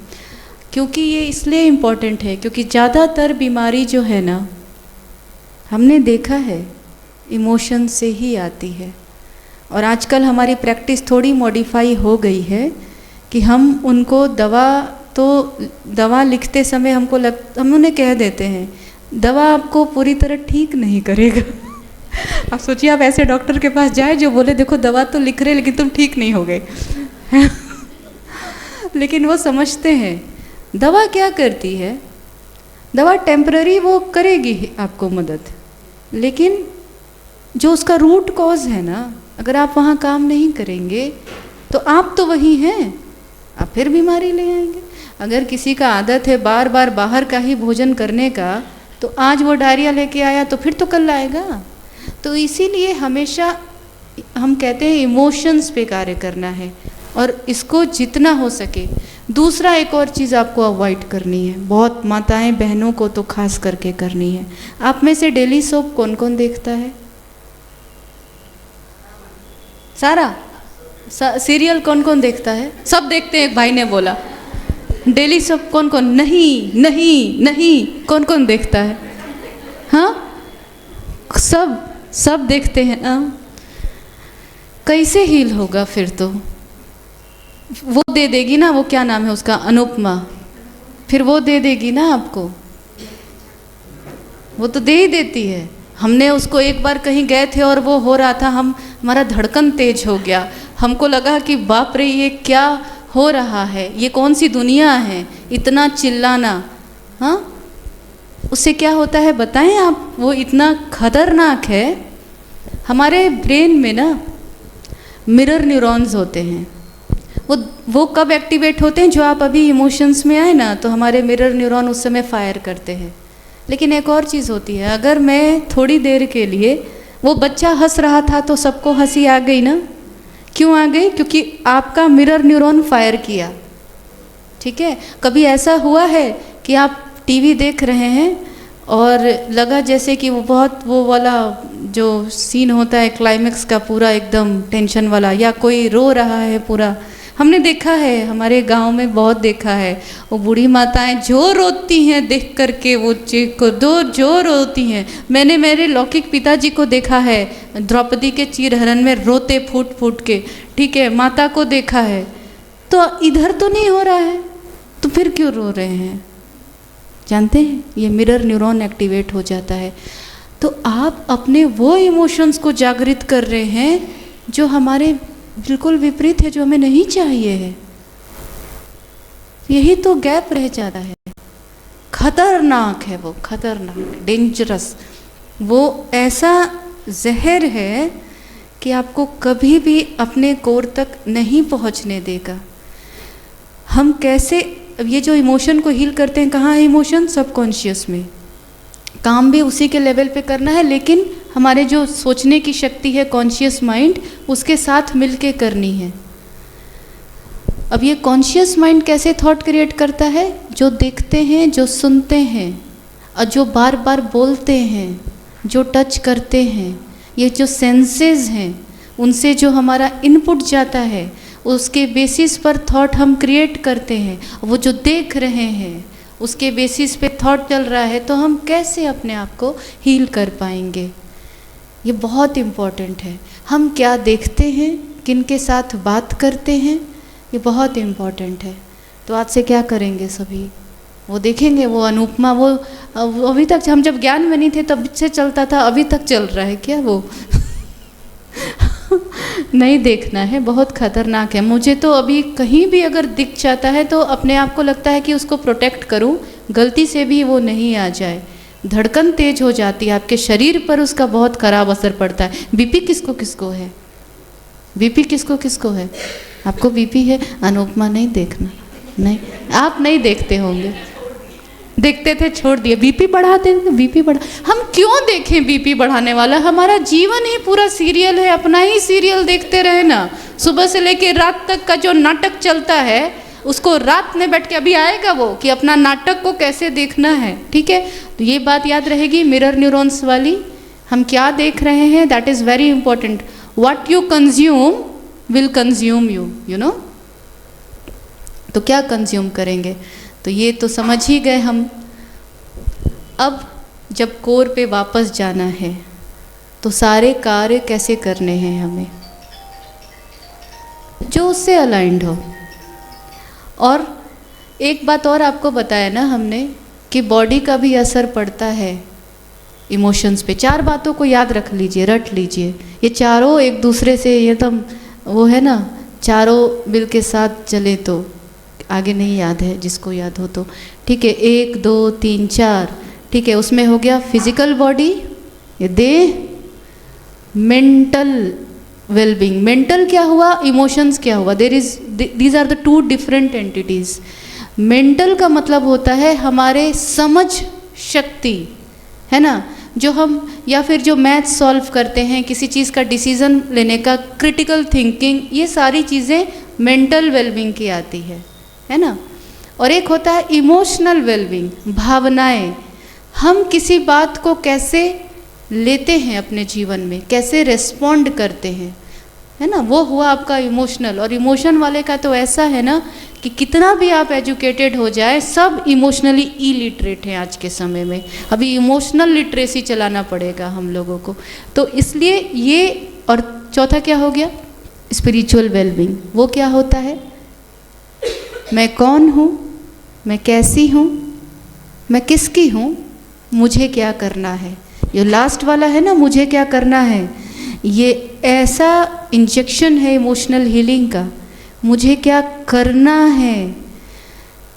क्योंकि ये इसलिए इम्पोर्टेंट है क्योंकि ज़्यादातर बीमारी जो है ना, हमने देखा है इमोशन से ही आती है। और आजकल हमारी प्रैक्टिस थोड़ी मॉडिफाई हो गई है कि हम उनको दवा लिखते समय हम उन्हें कह देते हैं दवा आपको पूरी तरह ठीक नहीं करेगा। आप सोचिए, आप ऐसे डॉक्टर के पास जाए जो बोले देखो दवा तो लिख रहे लेकिन तुम ठीक नहीं हो गए। लेकिन वो समझते हैं दवा क्या करती है। दवा टेम्पररी वो करेगी आपको मदद, लेकिन जो उसका रूट कॉज है ना, अगर आप वहाँ काम नहीं करेंगे तो आप तो वही हैं, आप फिर बीमारी ले आएंगे। अगर किसी का आदत है बार बार बाहर का ही भोजन करने का, तो आज वो डायरिया लेके आया तो फिर तो कल आएगा। तो इसीलिए हमेशा हम कहते हैं इमोशंस पे कार्य करना है। और इसको जितना हो सके। दूसरा एक और चीज़ आपको अवॉइड करनी है, बहुत माताएं बहनों को तो खास करके करनी है। आप में से डेली सोप कौन कौन देखता है? सारा सीरियल कौन कौन देखता है? सब देखते हैं, एक भाई ने बोला। डेली सोप कौन कौन? नहीं नहीं नहीं, कौन कौन देखता है? हाँ, सब देखते हैं। कैसे हील होगा फिर? तो वो दे देगी ना, वो क्या नाम है उसका, अनुपमा, फिर वो दे देगी ना आपको, वो तो दे ही देती है। हमने उसको एक बार कहीं गए थे और वो हो रहा था, हमारा धड़कन तेज हो गया, हमको लगा कि बाप रे ये क्या हो रहा है, ये कौन सी दुनिया है, इतना चिल्लाना। हाँ, उससे क्या होता है बताएं आप? वो इतना खतरनाक है। हमारे ब्रेन में ना मिरर न्यूरॉन्स होते हैं, वो कब एक्टिवेट होते हैं? जो आप अभी इमोशंस में आए ना, तो हमारे मिरर न्यूरॉन उस समय फायर करते हैं। लेकिन एक और चीज़ होती है, अगर मैं थोड़ी देर के लिए, वो बच्चा हंस रहा था तो सबको हंसी आ गई ना, क्यों आ गई? क्योंकि आपका मिरर न्यूरॉन फायर किया। ठीक है, कभी ऐसा हुआ है कि आप टीवी देख रहे हैं और लगा जैसे कि वो बहुत वो वाला जो सीन होता है क्लाइमेक्स का, पूरा एकदम टेंशन वाला, या कोई रो रहा है पूरा। हमने देखा है, हमारे गांव में बहुत देखा है, वो बूढ़ी माताएं जो रोती हैं देख करके, वो को दो जो रोती हैं। मैंने मेरे लौकिक पिताजी को देखा है द्रौपदी के चीरहरण में रोते फूट फूट के। ठीक है, माता को देखा है। तो इधर तो नहीं हो रहा है, तो फिर क्यों रो रहे हैं? जानते हैं, ये मिरर न्यूरॉन एक्टिवेट हो जाता है। तो आप अपने वो इमोशंस को जागृत कर रहे हैं जो हमारे बिल्कुल विपरीत है, जो हमें नहीं चाहिए है। यही तो गैप रह जाता है। खतरनाक है वो, खतरनाक, डेंजरस। वो ऐसा जहर है कि आपको कभी भी अपने कोर तक नहीं पहुंचने देगा। हम कैसे, अब ये जो इमोशन को हील करते हैं, कहाँ है इमोशन? सबकॉन्शियस में। काम भी उसी के लेवल पे करना है, लेकिन हमारे जो सोचने की शक्ति है, कॉन्शियस माइंड, उसके साथ मिलके करनी है। अब ये कॉन्शियस माइंड कैसे थॉट क्रिएट करता है? जो देखते हैं, जो सुनते हैं, और जो बार बार बोलते हैं, जो टच करते हैं, ये जो सेंसेस हैं, उनसे जो हमारा इनपुट जाता है, उसके बेसिस पर थॉट हम क्रिएट करते हैं। वो जो देख रहे हैं उसके बेसिस पे थॉट चल रहा है, तो हम कैसे अपने आप को हील कर पाएंगे? ये बहुत इम्पॉर्टेंट है। हम क्या देखते हैं, किन के साथ बात करते हैं, ये बहुत इम्पॉर्टेंट है। तो आज से क्या करेंगे सभी? वो देखेंगे, वो अनुपमा, वो अभी तक हम जब ज्ञान में नहीं थे तब से चलता था, अभी तक चल रहा है क्या वो? नहीं देखना है, बहुत खतरनाक है। मुझे तो अभी कहीं भी अगर दिख जाता है तो अपने आप को लगता है कि उसको प्रोटेक्ट करूं, गलती से भी वो नहीं आ जाए। धड़कन तेज हो जाती है, आपके शरीर पर उसका बहुत खराब असर पड़ता है। बीपी किसको किसको है? बीपी किसको किसको है? आपको बीपी है? अनुपमा नहीं देखना, नहीं, आप नहीं देखते होंगे, देखते थे छोड़ दिए। बीपी बढ़ाते थे, बीपी बढ़ा, हम क्यों देखें बीपी बढ़ाने वाला? हमारा जीवन ही पूरा सीरियल है, अपना ही सीरियल देखते रहे ना। सुबह से लेके रात तक का जो नाटक चलता है, उसको रात में बैठ के अभी आएगा वो कि अपना नाटक को कैसे देखना है। ठीक है, तो ये बात याद रहेगी, मिरर न्यूरॉन्स वाली। हम क्या देख रहे हैं, that is very important. What you consume will consume you, you know. तो क्या कंज्यूम करेंगे? तो ये तो समझ ही गए हम। अब जब कोर पे वापस जाना है तो सारे कार्य कैसे करने हैं हमें, जो उससे अलाइंड हो। और एक बात और आपको बताया ना हमने कि बॉडी का भी असर पड़ता है इमोशंस पे। 4 बातों को याद रख लीजिए, रट लीजिए। ये चारों एक दूसरे से, ये तो वो है ना, चारों मिल के साथ चले तो आगे नहीं याद है, जिसको याद हो तो। ठीक है, 1 2 3 4, ठीक है। उसमें हो गया फिजिकल बॉडी, ये देह, मेंटल वेलबींग। मेंटल क्या हुआ, इमोशंस क्या हुआ? These are the 2 different entities. Mental का मतलब होता है हमारे समझ शक्ति, है ना, जो हम, या फिर जो मैथ सॉल्व करते हैं, किसी चीज़ का डिसीजन लेने का, क्रिटिकल थिंकिंग, ये सारी चीज़ें मेंटल वेलबींग की आती है ना। और एक होता है इमोशनल वेलबींग, भावनाएं। हम किसी बात को कैसे लेते हैं अपने जीवन में, कैसे रेस्पॉन्ड करते हैं, है ना, वो हुआ आपका इमोशनल। और इमोशन वाले का तो ऐसा है ना कि कितना भी आप एजुकेटेड हो जाए, सब इमोशनली इलिटरेट हैं आज के समय में। अभी इमोशनल लिटरेसी चलाना पड़ेगा हम लोगों को। तो इसलिए ये, और चौथा क्या हो गया, स्पिरिचुअल वेलबींग। वो क्या होता है, मैं कौन हूँ, मैं कैसी हूँ, मैं किसकी हूँ, मुझे क्या करना है। ये लास्ट वाला है ना, मुझे क्या करना है, ये ऐसा इंजेक्शन है इमोशनल हीलिंग का। मुझे क्या करना है।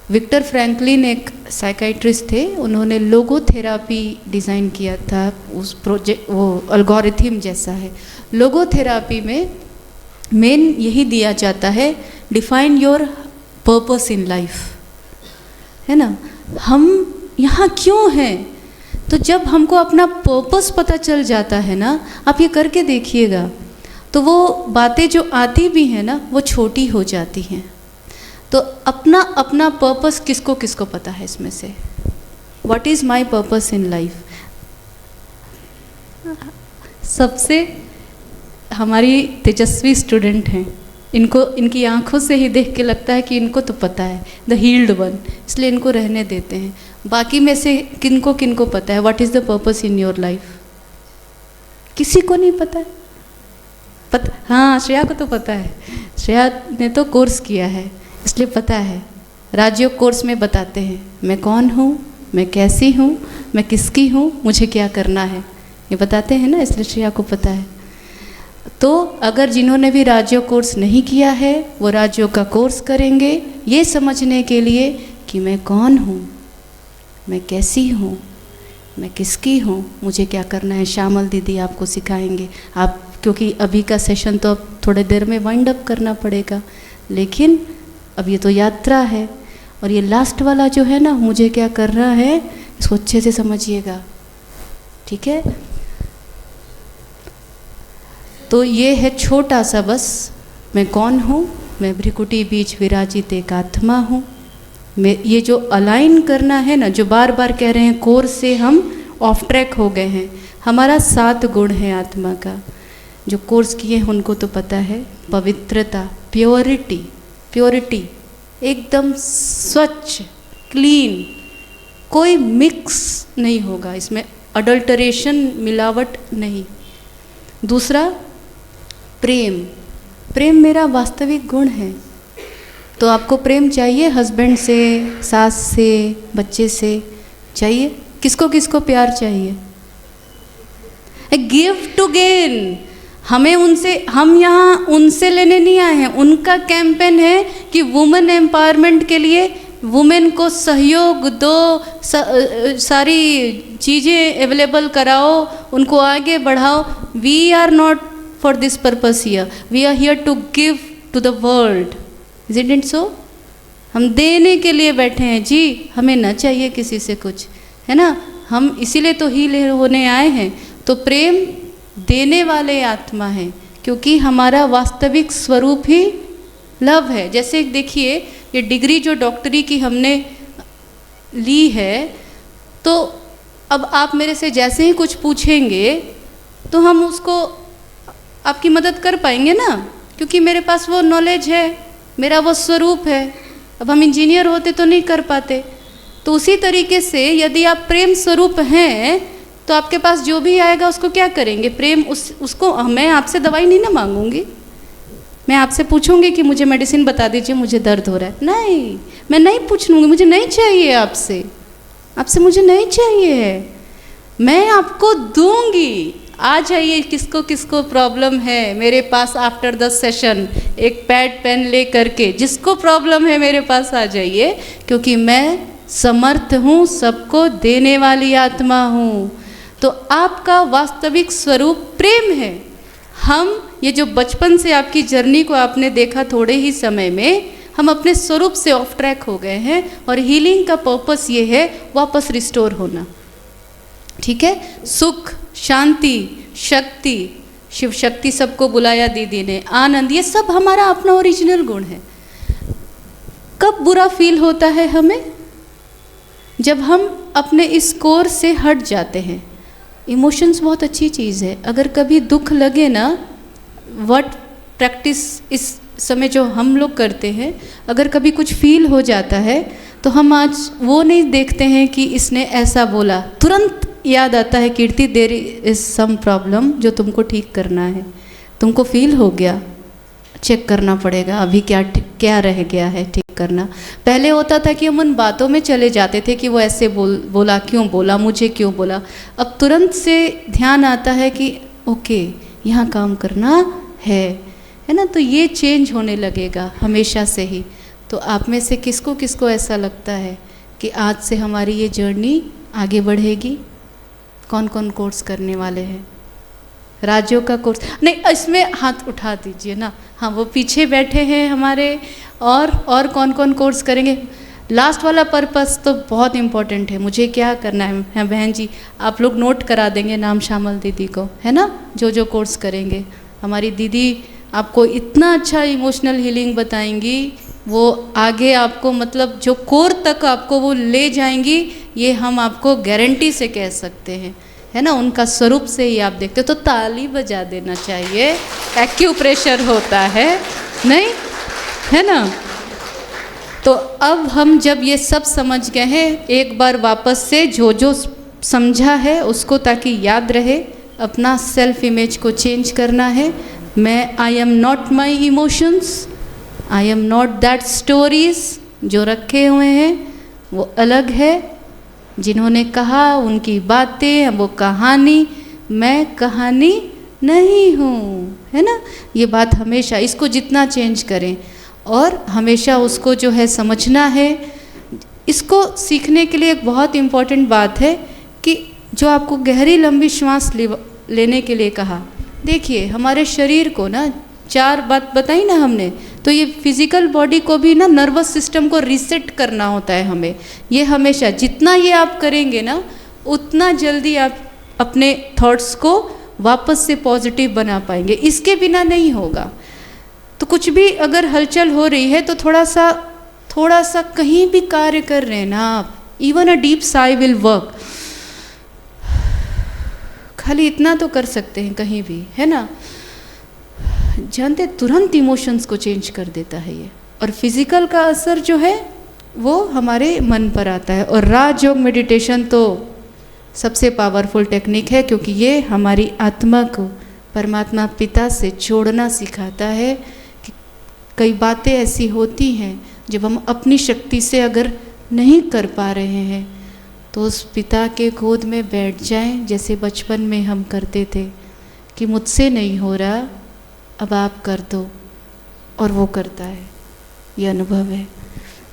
विक्टर फ्रैंकलिन एक साइकाइट्रिस्ट थे, उन्होंने लोगोथेरापी डिज़ाइन किया था। उस प्रोजेक्ट, वो एल्गोरिथम जैसा है। लोगोथेरापी में मेन यही दिया जाता है, define your purpose in life, है ना। हम यहाँ क्यों हैं। तो जब हमको अपना पर्पस पता चल जाता है ना, आप ये करके देखिएगा, तो वो बातें जो आती भी हैं ना, वो छोटी हो जाती हैं। तो अपना अपना पर्पस किसको किसको पता है इसमें से, what is my purpose in life. सबसे हमारी तेजस्वी स्टूडेंट हैं, इनको इनकी आंखों से ही देख के लगता है कि इनको तो पता है, द हील्ड वन, इसलिए इनको रहने देते हैं। बाकी में से किनको किनको पता है what is the purpose in your life, किसी को नहीं पता है। हाँ, श्रेया को तो पता है, श्रेया ने तो कोर्स किया है इसलिए पता है। राजयोग कोर्स में बताते हैं मैं कौन हूँ, मैं कैसी हूँ, मैं किसकी हूँ, मुझे क्या करना है, ये बताते हैं ना, इसलिए श्रेया को पता है। तो अगर जिन्होंने भी राजयोग कोर्स नहीं किया है, वो राजयोग का कोर्स करेंगे ये समझने के लिए कि मैं कौन हूँ, मैं कैसी हूँ, मैं किसकी हूँ, मुझे क्या करना है। श्यामल दीदी आपको सिखाएंगे। आप, क्योंकि अभी का सेशन तो अब थोड़े देर में वाइंड अप करना पड़ेगा, लेकिन अब ये तो यात्रा है। और ये लास्ट वाला जो है ना, मुझे क्या करना है, इसको अच्छे से समझिएगा, ठीक है। तो ये है छोटा सा बस, मैं कौन हूँ, मैं भ्रिकुटी बीच विराजित एक आत्मा हूँ। मैं ये जो अलाइन करना है ना, जो बार बार कह रहे हैं, कोर्स से हम ऑफ ट्रैक हो गए हैं। हमारा 7 गुण है आत्मा का, जो कोर्स किए हैं उनको तो पता है। पवित्रता, प्योरिटी, प्योरिटी एकदम स्वच्छ, क्लीन, कोई मिक्स नहीं होगा इसमें, अडल्टरेशन, मिलावट नहीं। दूसरा प्रेम, प्रेम मेरा वास्तविक गुण है। तो आपको प्रेम चाहिए, हस्बैंड से, सास से, बच्चे से चाहिए, किसको किसको प्यार चाहिए, गिव टू गेन। हमें उनसे, हम यहाँ उनसे लेने नहीं आए हैं। उनका कैंपेन है कि वुमेन एम्पावरमेंट के लिए वुमेन को सहयोग दो, सारी चीज़ें अवेलेबल कराओ, उनको आगे बढ़ाओ। We are not for this purpose here, we are here to give to the world. Is it so? हम देने के लिए बैठे हैं जी, हमें न चाहिए किसी से कुछ, है ना। हम इसीलिए तो हील होने आए हैं। तो प्रेम देने वाले आत्मा है, क्योंकि हमारा वास्तविक स्वरूप ही लव है। जैसे देखिए, ये डिग्री जो डॉक्टरी की हमने ली है, तो अब आप मेरे से जैसे ही कुछ पूछेंगे तो हम उसको आपकी मदद कर पाएंगे ना, क्योंकि मेरे पास वो नॉलेज है, मेरा वो स्वरूप है। अब हम इंजीनियर होते तो नहीं कर पाते। तो उसी तरीके से यदि आप प्रेम स्वरूप हैं, तो आपके पास जो भी आएगा उसको क्या करेंगे, प्रेम। उसको मैं आपसे दवाई नहीं ना मांगूंगी, मैं आपसे पूछूंगी कि मुझे मेडिसिन बता दीजिए, मुझे दर्द हो रहा है, नहीं, मैं नहीं पूछ लूँगी, मुझे नहीं चाहिए आपसे, आपसे मुझे नहीं चाहिए, मैं आपको दूंगी। आ जाइए, किसको किसको प्रॉब्लम है मेरे पास आफ्टर द सेशन, एक पैड पेन ले करके, जिसको प्रॉब्लम है मेरे पास आ जाइए, क्योंकि मैं समर्थ हूँ, सबको देने वाली आत्मा हूँ। तो आपका वास्तविक स्वरूप प्रेम है। हम ये जो बचपन से आपकी जर्नी को आपने देखा, थोड़े ही समय में हम अपने स्वरूप से ऑफ ट्रैक हो गए हैं। और हीलिंग का पर्पस ये है वापस रिस्टोर होना, ठीक है। सुख, शांति, शक्ति, शिव शक्ति सबको बुलाया दीदी ने, आनंद, ये सब हमारा अपना ओरिजिनल गुण है। कब बुरा फील होता है हमें? जब हम अपने इस कोर से हट जाते हैं। इमोशंस बहुत अच्छी चीज़ है। अगर कभी दुख लगे ना, व्हाट प्रैक्टिस इस समय जो हम लोग करते हैं, अगर कभी कुछ फील हो जाता है तो हम आज वो नहीं देखते हैं कि इसने ऐसा बोला, तुरंत याद आता है कीर्ति देयर इज सम प्रॉब्लम जो तुमको ठीक करना है, तुमको फील हो गया, चेक करना पड़ेगा अभी क्या रह गया है ठीक करना। पहले होता था कि हम उन बातों में चले जाते थे कि वो ऐसे बोला क्यों बोला, मुझे क्यों बोला। अब तुरंत से ध्यान आता है कि ओके यहाँ काम करना है ना। तो ये चेंज होने लगेगा हमेशा से ही। तो आप में से किसको किसको ऐसा लगता है कि आज से हमारी ये जर्नी आगे बढ़ेगी? कौन कौन कोर्स करने वाले हैं? राज्यों का कोर्स नहीं, इसमें हाथ उठा दीजिए ना। हाँ, वो पीछे बैठे हैं हमारे। और कौन कौन कोर्स करेंगे? लास्ट वाला पर्पस तो बहुत इम्पोर्टेंट है, मुझे क्या करना है बहन जी, आप लोग नोट करा देंगे नाम शामल दीदी को, है ना, जो कोर्स करेंगे। हमारी दीदी आपको इतना अच्छा इमोशनल हीलिंग बताएंगी, वो आगे आपको मतलब जो कोर तक आपको वो ले जाएंगी, ये हम आपको गारंटी से कह सकते हैं, है ना। उनका स्वरूप से ही आप देखते हो तो ताली बजा देना चाहिए। एक्यूप्रेशर होता है नहीं, है ना। तो अब हम जब ये सब समझ गए हैं, एक बार वापस से जो समझा है उसको ताकि याद रहे, अपना सेल्फ इमेज को चेंज करना है। मैं I am not my emotions, I am not that stories जो रखे हुए हैं वो अलग है। जिन्होंने कहा उनकी बातें, वो कहानी, मैं कहानी नहीं हूँ, है ना। ये बात हमेशा, इसको जितना चेंज करें और हमेशा उसको जो है समझना है। इसको सीखने के लिए एक बहुत इम्पॉर्टेंट बात है कि जो आपको गहरी लंबी श्वास लेने के लिए कहा, देखिए हमारे शरीर को ना 4 बात बताई ना हमने, तो ये फिजिकल बॉडी को भी ना नर्वस सिस्टम को रीसेट करना होता है हमें। ये हमेशा जितना ये आप करेंगे ना, उतना जल्दी आप अपने थॉट्स को वापस से पॉजिटिव बना पाएंगे। इसके बिना नहीं होगा। तो कुछ भी अगर हलचल हो रही है तो थोड़ा सा कहीं भी कार्य कर रहे हैं ना आप, even a deep Sai will work. खाली इतना तो कर सकते हैं कहीं भी, है ना। जानते तुरंत इमोशंस को चेंज कर देता है ये। और फिजिकल का असर जो है वो हमारे मन पर आता है। और राजयोग मेडिटेशन तो सबसे पावरफुल टेक्निक है, क्योंकि ये हमारी आत्मा को परमात्मा पिता से जोड़ना सिखाता है। कि कई बातें ऐसी होती हैं जब हम अपनी शक्ति से अगर नहीं कर पा रहे हैं तो उस पिता के गोद में बैठ जाएं, जैसे बचपन में हम करते थे कि मुझसे नहीं हो रहा, अब आप कर दो, और वो करता है। ये अनुभव है।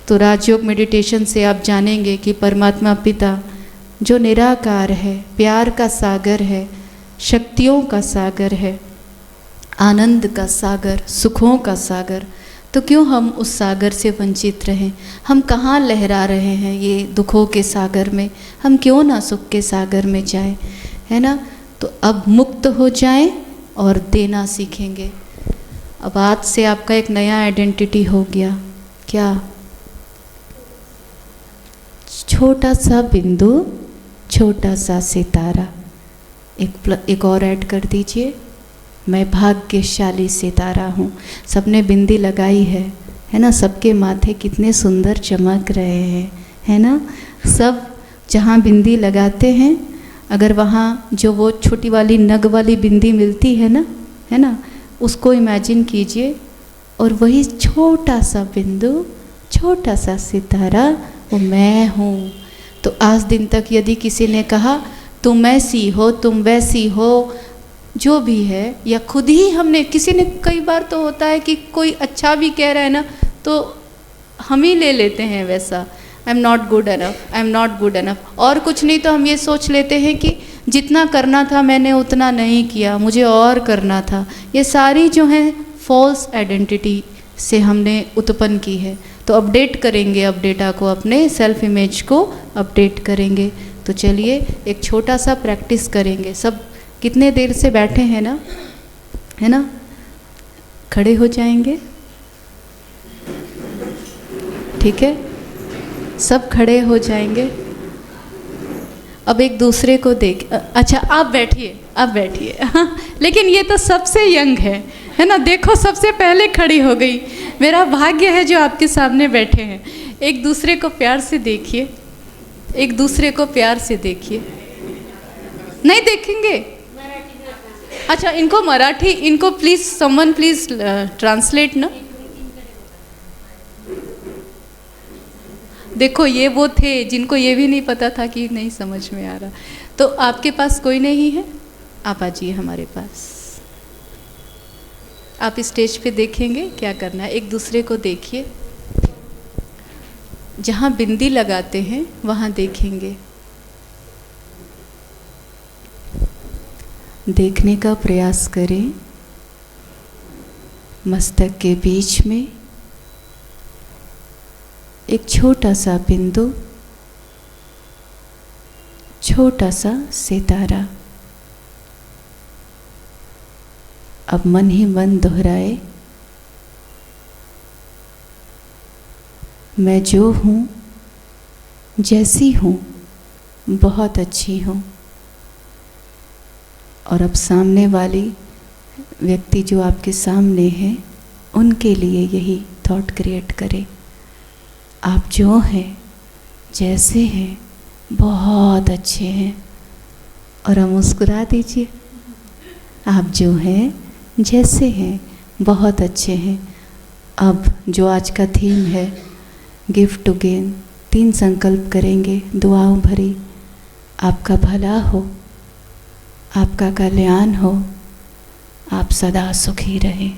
तो राजयोग मेडिटेशन से आप जानेंगे कि परमात्मा पिता जो निराकार है, प्यार का सागर है, शक्तियों का सागर है, आनंद का सागर, सुखों का सागर, तो क्यों हम उस सागर से वंचित रहें? हम कहाँ लहरा रहे हैं ये दुखों के सागर में, हम क्यों ना सुख के सागर में जाएं, है ना। तो अब मुक्त हो जाएं और देना सीखेंगे। अब आज से आपका एक नया आइडेंटिटी हो गया। क्या? छोटा सा बिंदु, छोटा सा सितारा। एक और ऐड कर दीजिए, मैं भाग्यशाली सितारा हूँ। सबने बिंदी लगाई है ना। सबके माथे कितने सुंदर चमक रहे हैं, है ना। सब जहाँ बिंदी लगाते हैं, अगर वहाँ जो वो छोटी वाली नग वाली बिंदी मिलती है ना, है ना, उसको इमेजिन कीजिए। और वही छोटा सा बिंदु, छोटा सा सितारा, वो मैं हूँ। तो आज दिन तक यदि किसी ने कहा तुम ऐसी हो, तुम वैसी हो, जो भी है, या खुद ही हमने, किसी ने, कई बार तो होता है कि कोई अच्छा भी कह रहा है ना तो हम ही ले लेते हैं वैसा, I am not good enough, I am not good enough. और कुछ नहीं तो हम ये सोच लेते हैं कि जितना करना था मैंने उतना नहीं किया, मुझे और करना था। ये सारी जो है फॉल्स आइडेंटिटी से हमने उत्पन्न की है। तो अपडेट करेंगे, अब डेटा को, अपने सेल्फ इमेज को अपडेट करेंगे। तो चलिए एक छोटा सा प्रैक्टिस करेंगे। सब कितने देर से बैठे हैं ना, है ना। खड़े हो जाएंगे, ठीक है, सब खड़े हो जाएंगे। अब एक दूसरे को देख, अच्छा आप बैठिए, आप बैठिए। हाँ, लेकिन ये तो सबसे यंग है ना। देखो सबसे पहले खड़ी हो गई। मेरा भाग्य है जो आपके सामने बैठे हैं। एक दूसरे को प्यार से देखिए, एक दूसरे को प्यार से देखिए। नहीं देखेंगे? अच्छा इनको मराठी, इनको प्लीज समवन प्लीज ट्रांसलेट ना। देखो ये वो थे जिनको ये भी नहीं पता था कि नहीं समझ में आ रहा। तो आपके पास कोई नहीं है, आप आ जाइए हमारे पास। आप स्टेज पे देखेंगे क्या करना है, एक दूसरे को देखिए। जहाँ बिंदी लगाते हैं वहाँ देखेंगे। देखने का प्रयास करें। मस्तक के बीच में एक छोटा सा बिंदु, छोटा सा सितारा। अब मन ही मन दोहराए, मैं जो हूँ, जैसी हूँ, बहुत अच्छी हूँ। और अब सामने वाली व्यक्ति जो आपके सामने है, उनके लिए यही थॉट क्रिएट करें, आप जो हैं, जैसे हैं, बहुत अच्छे हैं। और अब मुस्कुरा दीजिए, आप जो हैं, जैसे हैं, बहुत अच्छे हैं। अब जो आज का थीम है गिव टू गेन, 3 संकल्प करेंगे दुआओं भरी। आपका भला हो, आपका कल्याण हो, आप सदा सुखी रहें।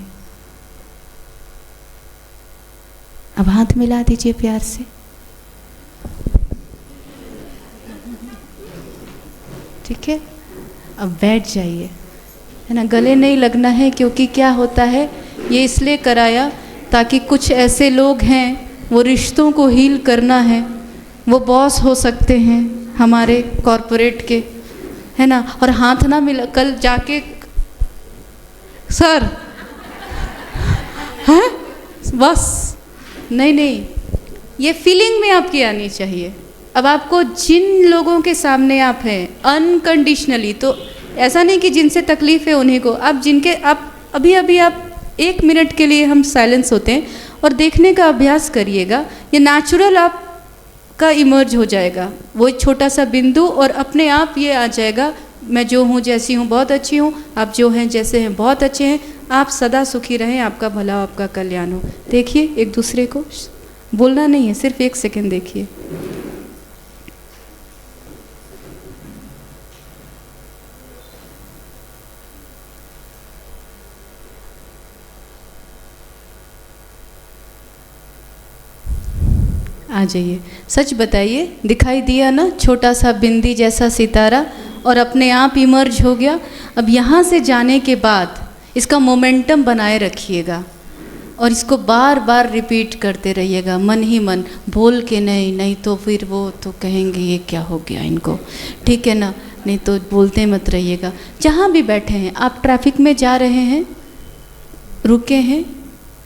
अब हाथ मिला दीजिए प्यार से। ठीक है, अब बैठ जाइए, है ना। गले नहीं लगना है, क्योंकि क्या होता है, ये इसलिए कराया ताकि कुछ ऐसे लोग हैं, वो रिश्तों को हील करना है। वो बॉस हो सकते हैं हमारे कॉरपोरेट के, है ना। और हाथ ना मिला, कल जाके सर हैं, बस नहीं, ये फीलिंग में आपकी आनी चाहिए। अब आपको जिन लोगों के सामने आप हैं अनकंडीशनली, तो ऐसा नहीं कि जिनसे तकलीफ है उन्हीं को, आप जिनके आप अभी आप 1 मिनट के लिए हम साइलेंस होते हैं और देखने का अभ्यास करिएगा। ये नेचुरल आपका इमर्ज हो जाएगा, वो छोटा सा बिंदु, और अपने आप ये आ जाएगा, मैं जो हूँ, जैसी हूँ, बहुत अच्छी हूँ। आप जो हैं, जैसे हैं, बहुत अच्छे हैं। आप सदा सुखी रहें, आपका भला हो, आपका कल्याण हो। देखिए एक दूसरे को, बोलना नहीं है, सिर्फ 1 सेकंड देखिए। आ जाइए। सच बताइए, दिखाई दिया ना छोटा सा बिंदी जैसा सितारा, और अपने आप इमर्ज हो गया। अब यहाँ से जाने के बाद इसका मोमेंटम बनाए रखिएगा और इसको बार बार रिपीट करते रहिएगा, मन ही मन, बोल के नहीं तो फिर वो तो कहेंगे ये क्या हो गया इनको, ठीक है ना। नहीं तो बोलते मत रहिएगा। जहाँ भी बैठे हैं, आप ट्रैफिक में जा रहे हैं, रुके हैं,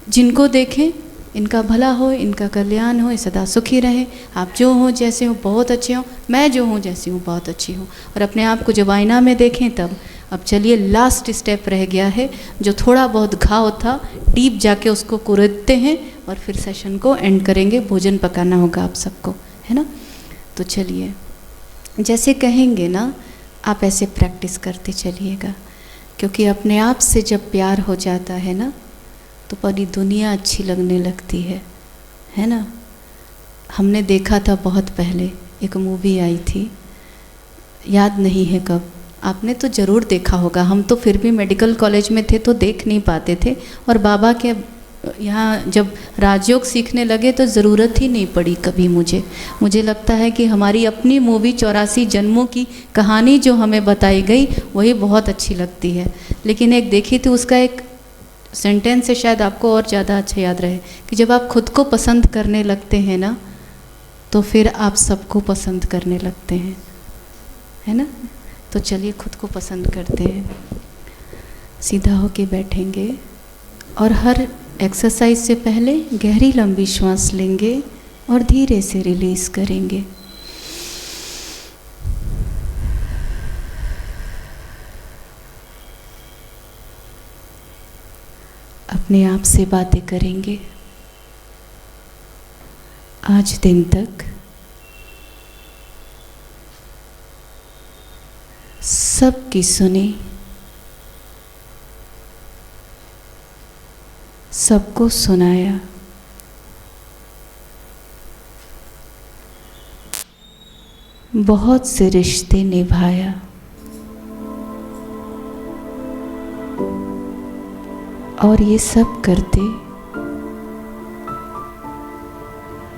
जिनको देखें, इनका भला हो, इनका कल्याण हो, सदा सुखी रहे। आप जो हो, जैसे हो, बहुत अच्छे हो। मैं जो हूँ, जैसी हूँ, बहुत अच्छी हूँ। और अपने आप को जब आईना में देखें तब। अब चलिए, लास्ट स्टेप रह गया है, जो थोड़ा बहुत घाव था, डीप जाके उसको कुरेदते हैं और फिर सेशन को एंड करेंगे। भोजन पकाना होगा आप सबको, है ना। तो चलिए, जैसे कहेंगे ना, आप ऐसे प्रैक्टिस करते चलिएगा, क्योंकि अपने आप से जब प्यार हो जाता है ना, तो पूरी दुनिया अच्छी लगने लगती है ना। हमने देखा था बहुत पहले, एक मूवी आई थी, याद नहीं है कब, आपने तो ज़रूर देखा होगा। हम तो फिर भी मेडिकल कॉलेज में थे तो देख नहीं पाते थे, और बाबा के यहाँ जब राजयोग सीखने लगे तो ज़रूरत ही नहीं पड़ी कभी मुझे लगता है कि हमारी अपनी मूवी 84 जन्मों की कहानी जो हमें बताई गई वही बहुत अच्छी लगती है। लेकिन एक देखी थी, उसका एक सेंटेंस से शायद आपको और ज़्यादा अच्छा याद रहे, कि जब आप खुद को पसंद करने लगते हैं ना, तो फिर आप सबको पसंद करने लगते हैं, है ना। तो चलिए खुद को पसंद करते हैं। सीधा होके बैठेंगे और हर एक्सरसाइज से पहले गहरी लंबी श्वास लेंगे और धीरे से रिलीज करेंगे। अपने आप से बातें करेंगे। आज दिन तक सबकी सुनी, सबको सुनाया, बहुत से रिश्ते निभाया, और ये सब करते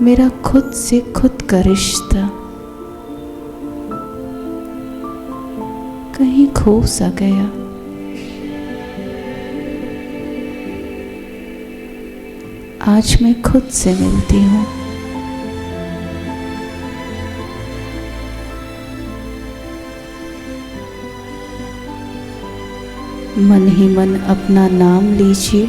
मेरा खुद से खुद का रिश्ता कहीं खो सा गया। आज मैं खुद से मिलती हूँ। मन ही मन अपना नाम लीजिए।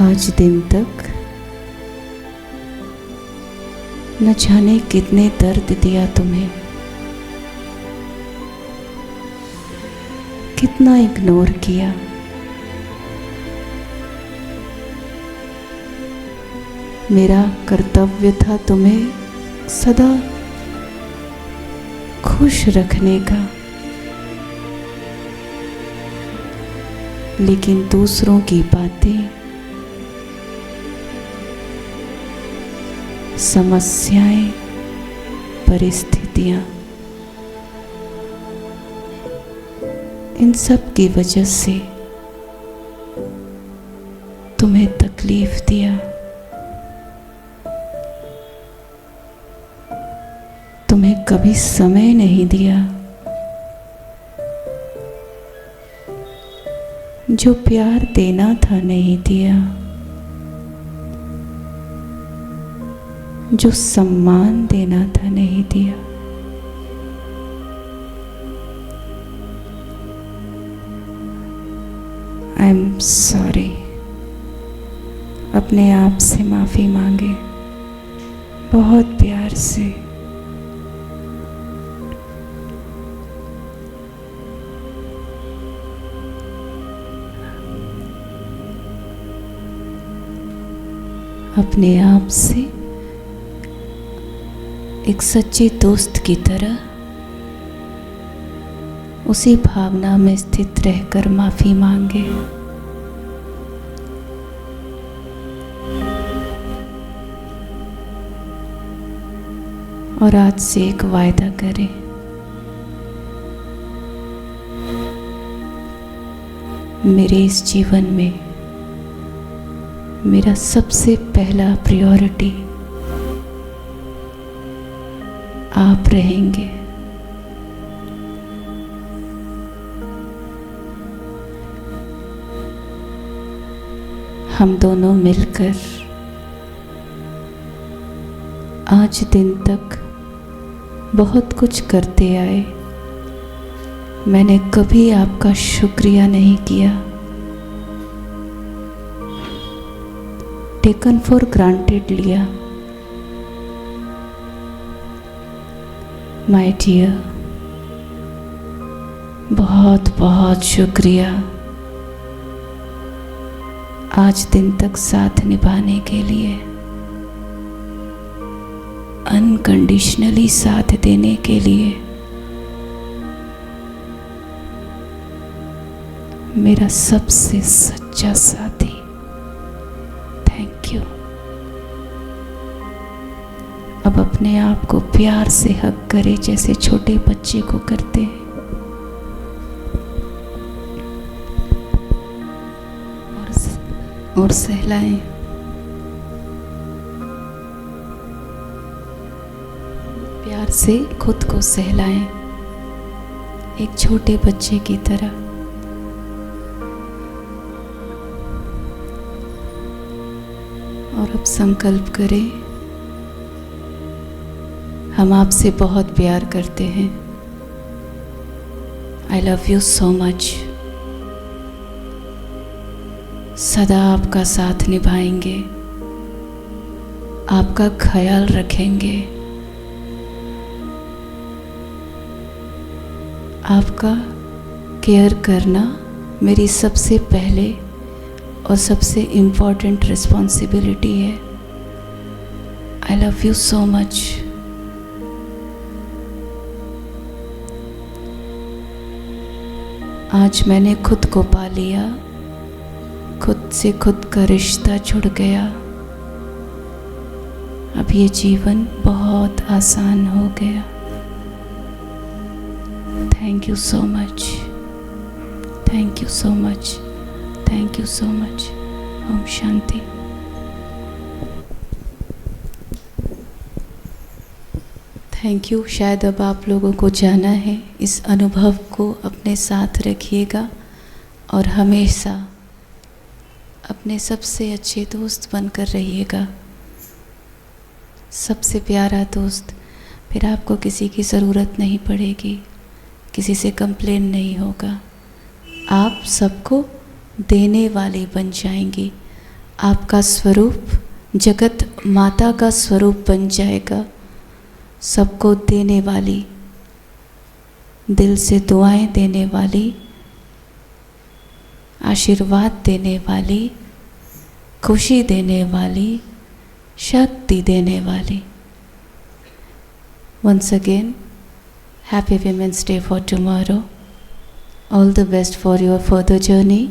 आज दिन तक न जाने कितने दर्द दिया तुम्हें, कितना इग्नोर किया। मेरा कर्तव्य था तुम्हें सदा खुश रखने का, लेकिन दूसरों की बातें, समस्याएं, परिस्थितियां, इन सब की वजह से तुम्हें तकलीफ दिया। तुम्हें कभी समय नहीं दिया। जो प्यार देना था नहीं दिया। जो सम्मान देना था नहीं दिया। I am sorry. अपने आप से माफ़ी मांगे, बहुत प्यार से। अपने आप से एक सच्चे दोस्त की तरह उसी भावना में स्थित रहकर माफ़ी मांगे। और आज से एक वायदा करें, मेरे इस जीवन में मेरा सबसे पहला प्रायोरिटी आप रहेंगे। हम दोनों मिलकर आज दिन तक बहुत कुछ करते आए। मैंने कभी आपका शुक्रिया नहीं किया। टेकन फॉर ग्रांटेड लिया। माय डियर, बहुत बहुत शुक्रिया आज दिन तक साथ निभाने के लिए, अनकंडीशनली साथ देने के लिए। मेरा सबसे सच्चा साथी, थैंक यू। अब अपने आप को प्यार से हग करे जैसे छोटे बच्चे को करते हैं। और सहलाएं। प्यार से खुद को सहलाएं, एक छोटे बच्चे की तरह। और अब संकल्प करें, हम आपसे बहुत प्यार करते हैं। I love you so much. सदा आपका साथ निभाएंगे, आपका ख्याल रखेंगे, आपका केयर करना मेरी सबसे पहले और सबसे इम्पॉर्टेंट रिस्पॉन्सिबिलिटी है। I love you so much. आज मैंने खुद को पा लिया, खुद से खुद का रिश्ता जुड़ गया। अब ये जीवन बहुत आसान हो गया। Thank you so much, thank you so much, thank you so much. ओम शांति। Thank you. शायद अब आप लोगों को जाना है। इस अनुभव को अपने साथ रखिएगा और हमेशा अपने सबसे अच्छे दोस्त बनकर रहिएगा, सबसे प्यारा दोस्त। फिर आपको किसी की ज़रूरत नहीं पड़ेगी, किसी से कंप्लेन नहीं होगा। आप सबको देने वाली बन जाएंगी। आपका स्वरूप जगत माता का स्वरूप बन जाएगा, सबको देने वाली, दिल से दुआएं देने वाली, आशीर्वाद देने वाली, खुशी देने वाली, शक्ति देने वाली। Once again, happy Women's Day for tomorrow. All the best for your further journey.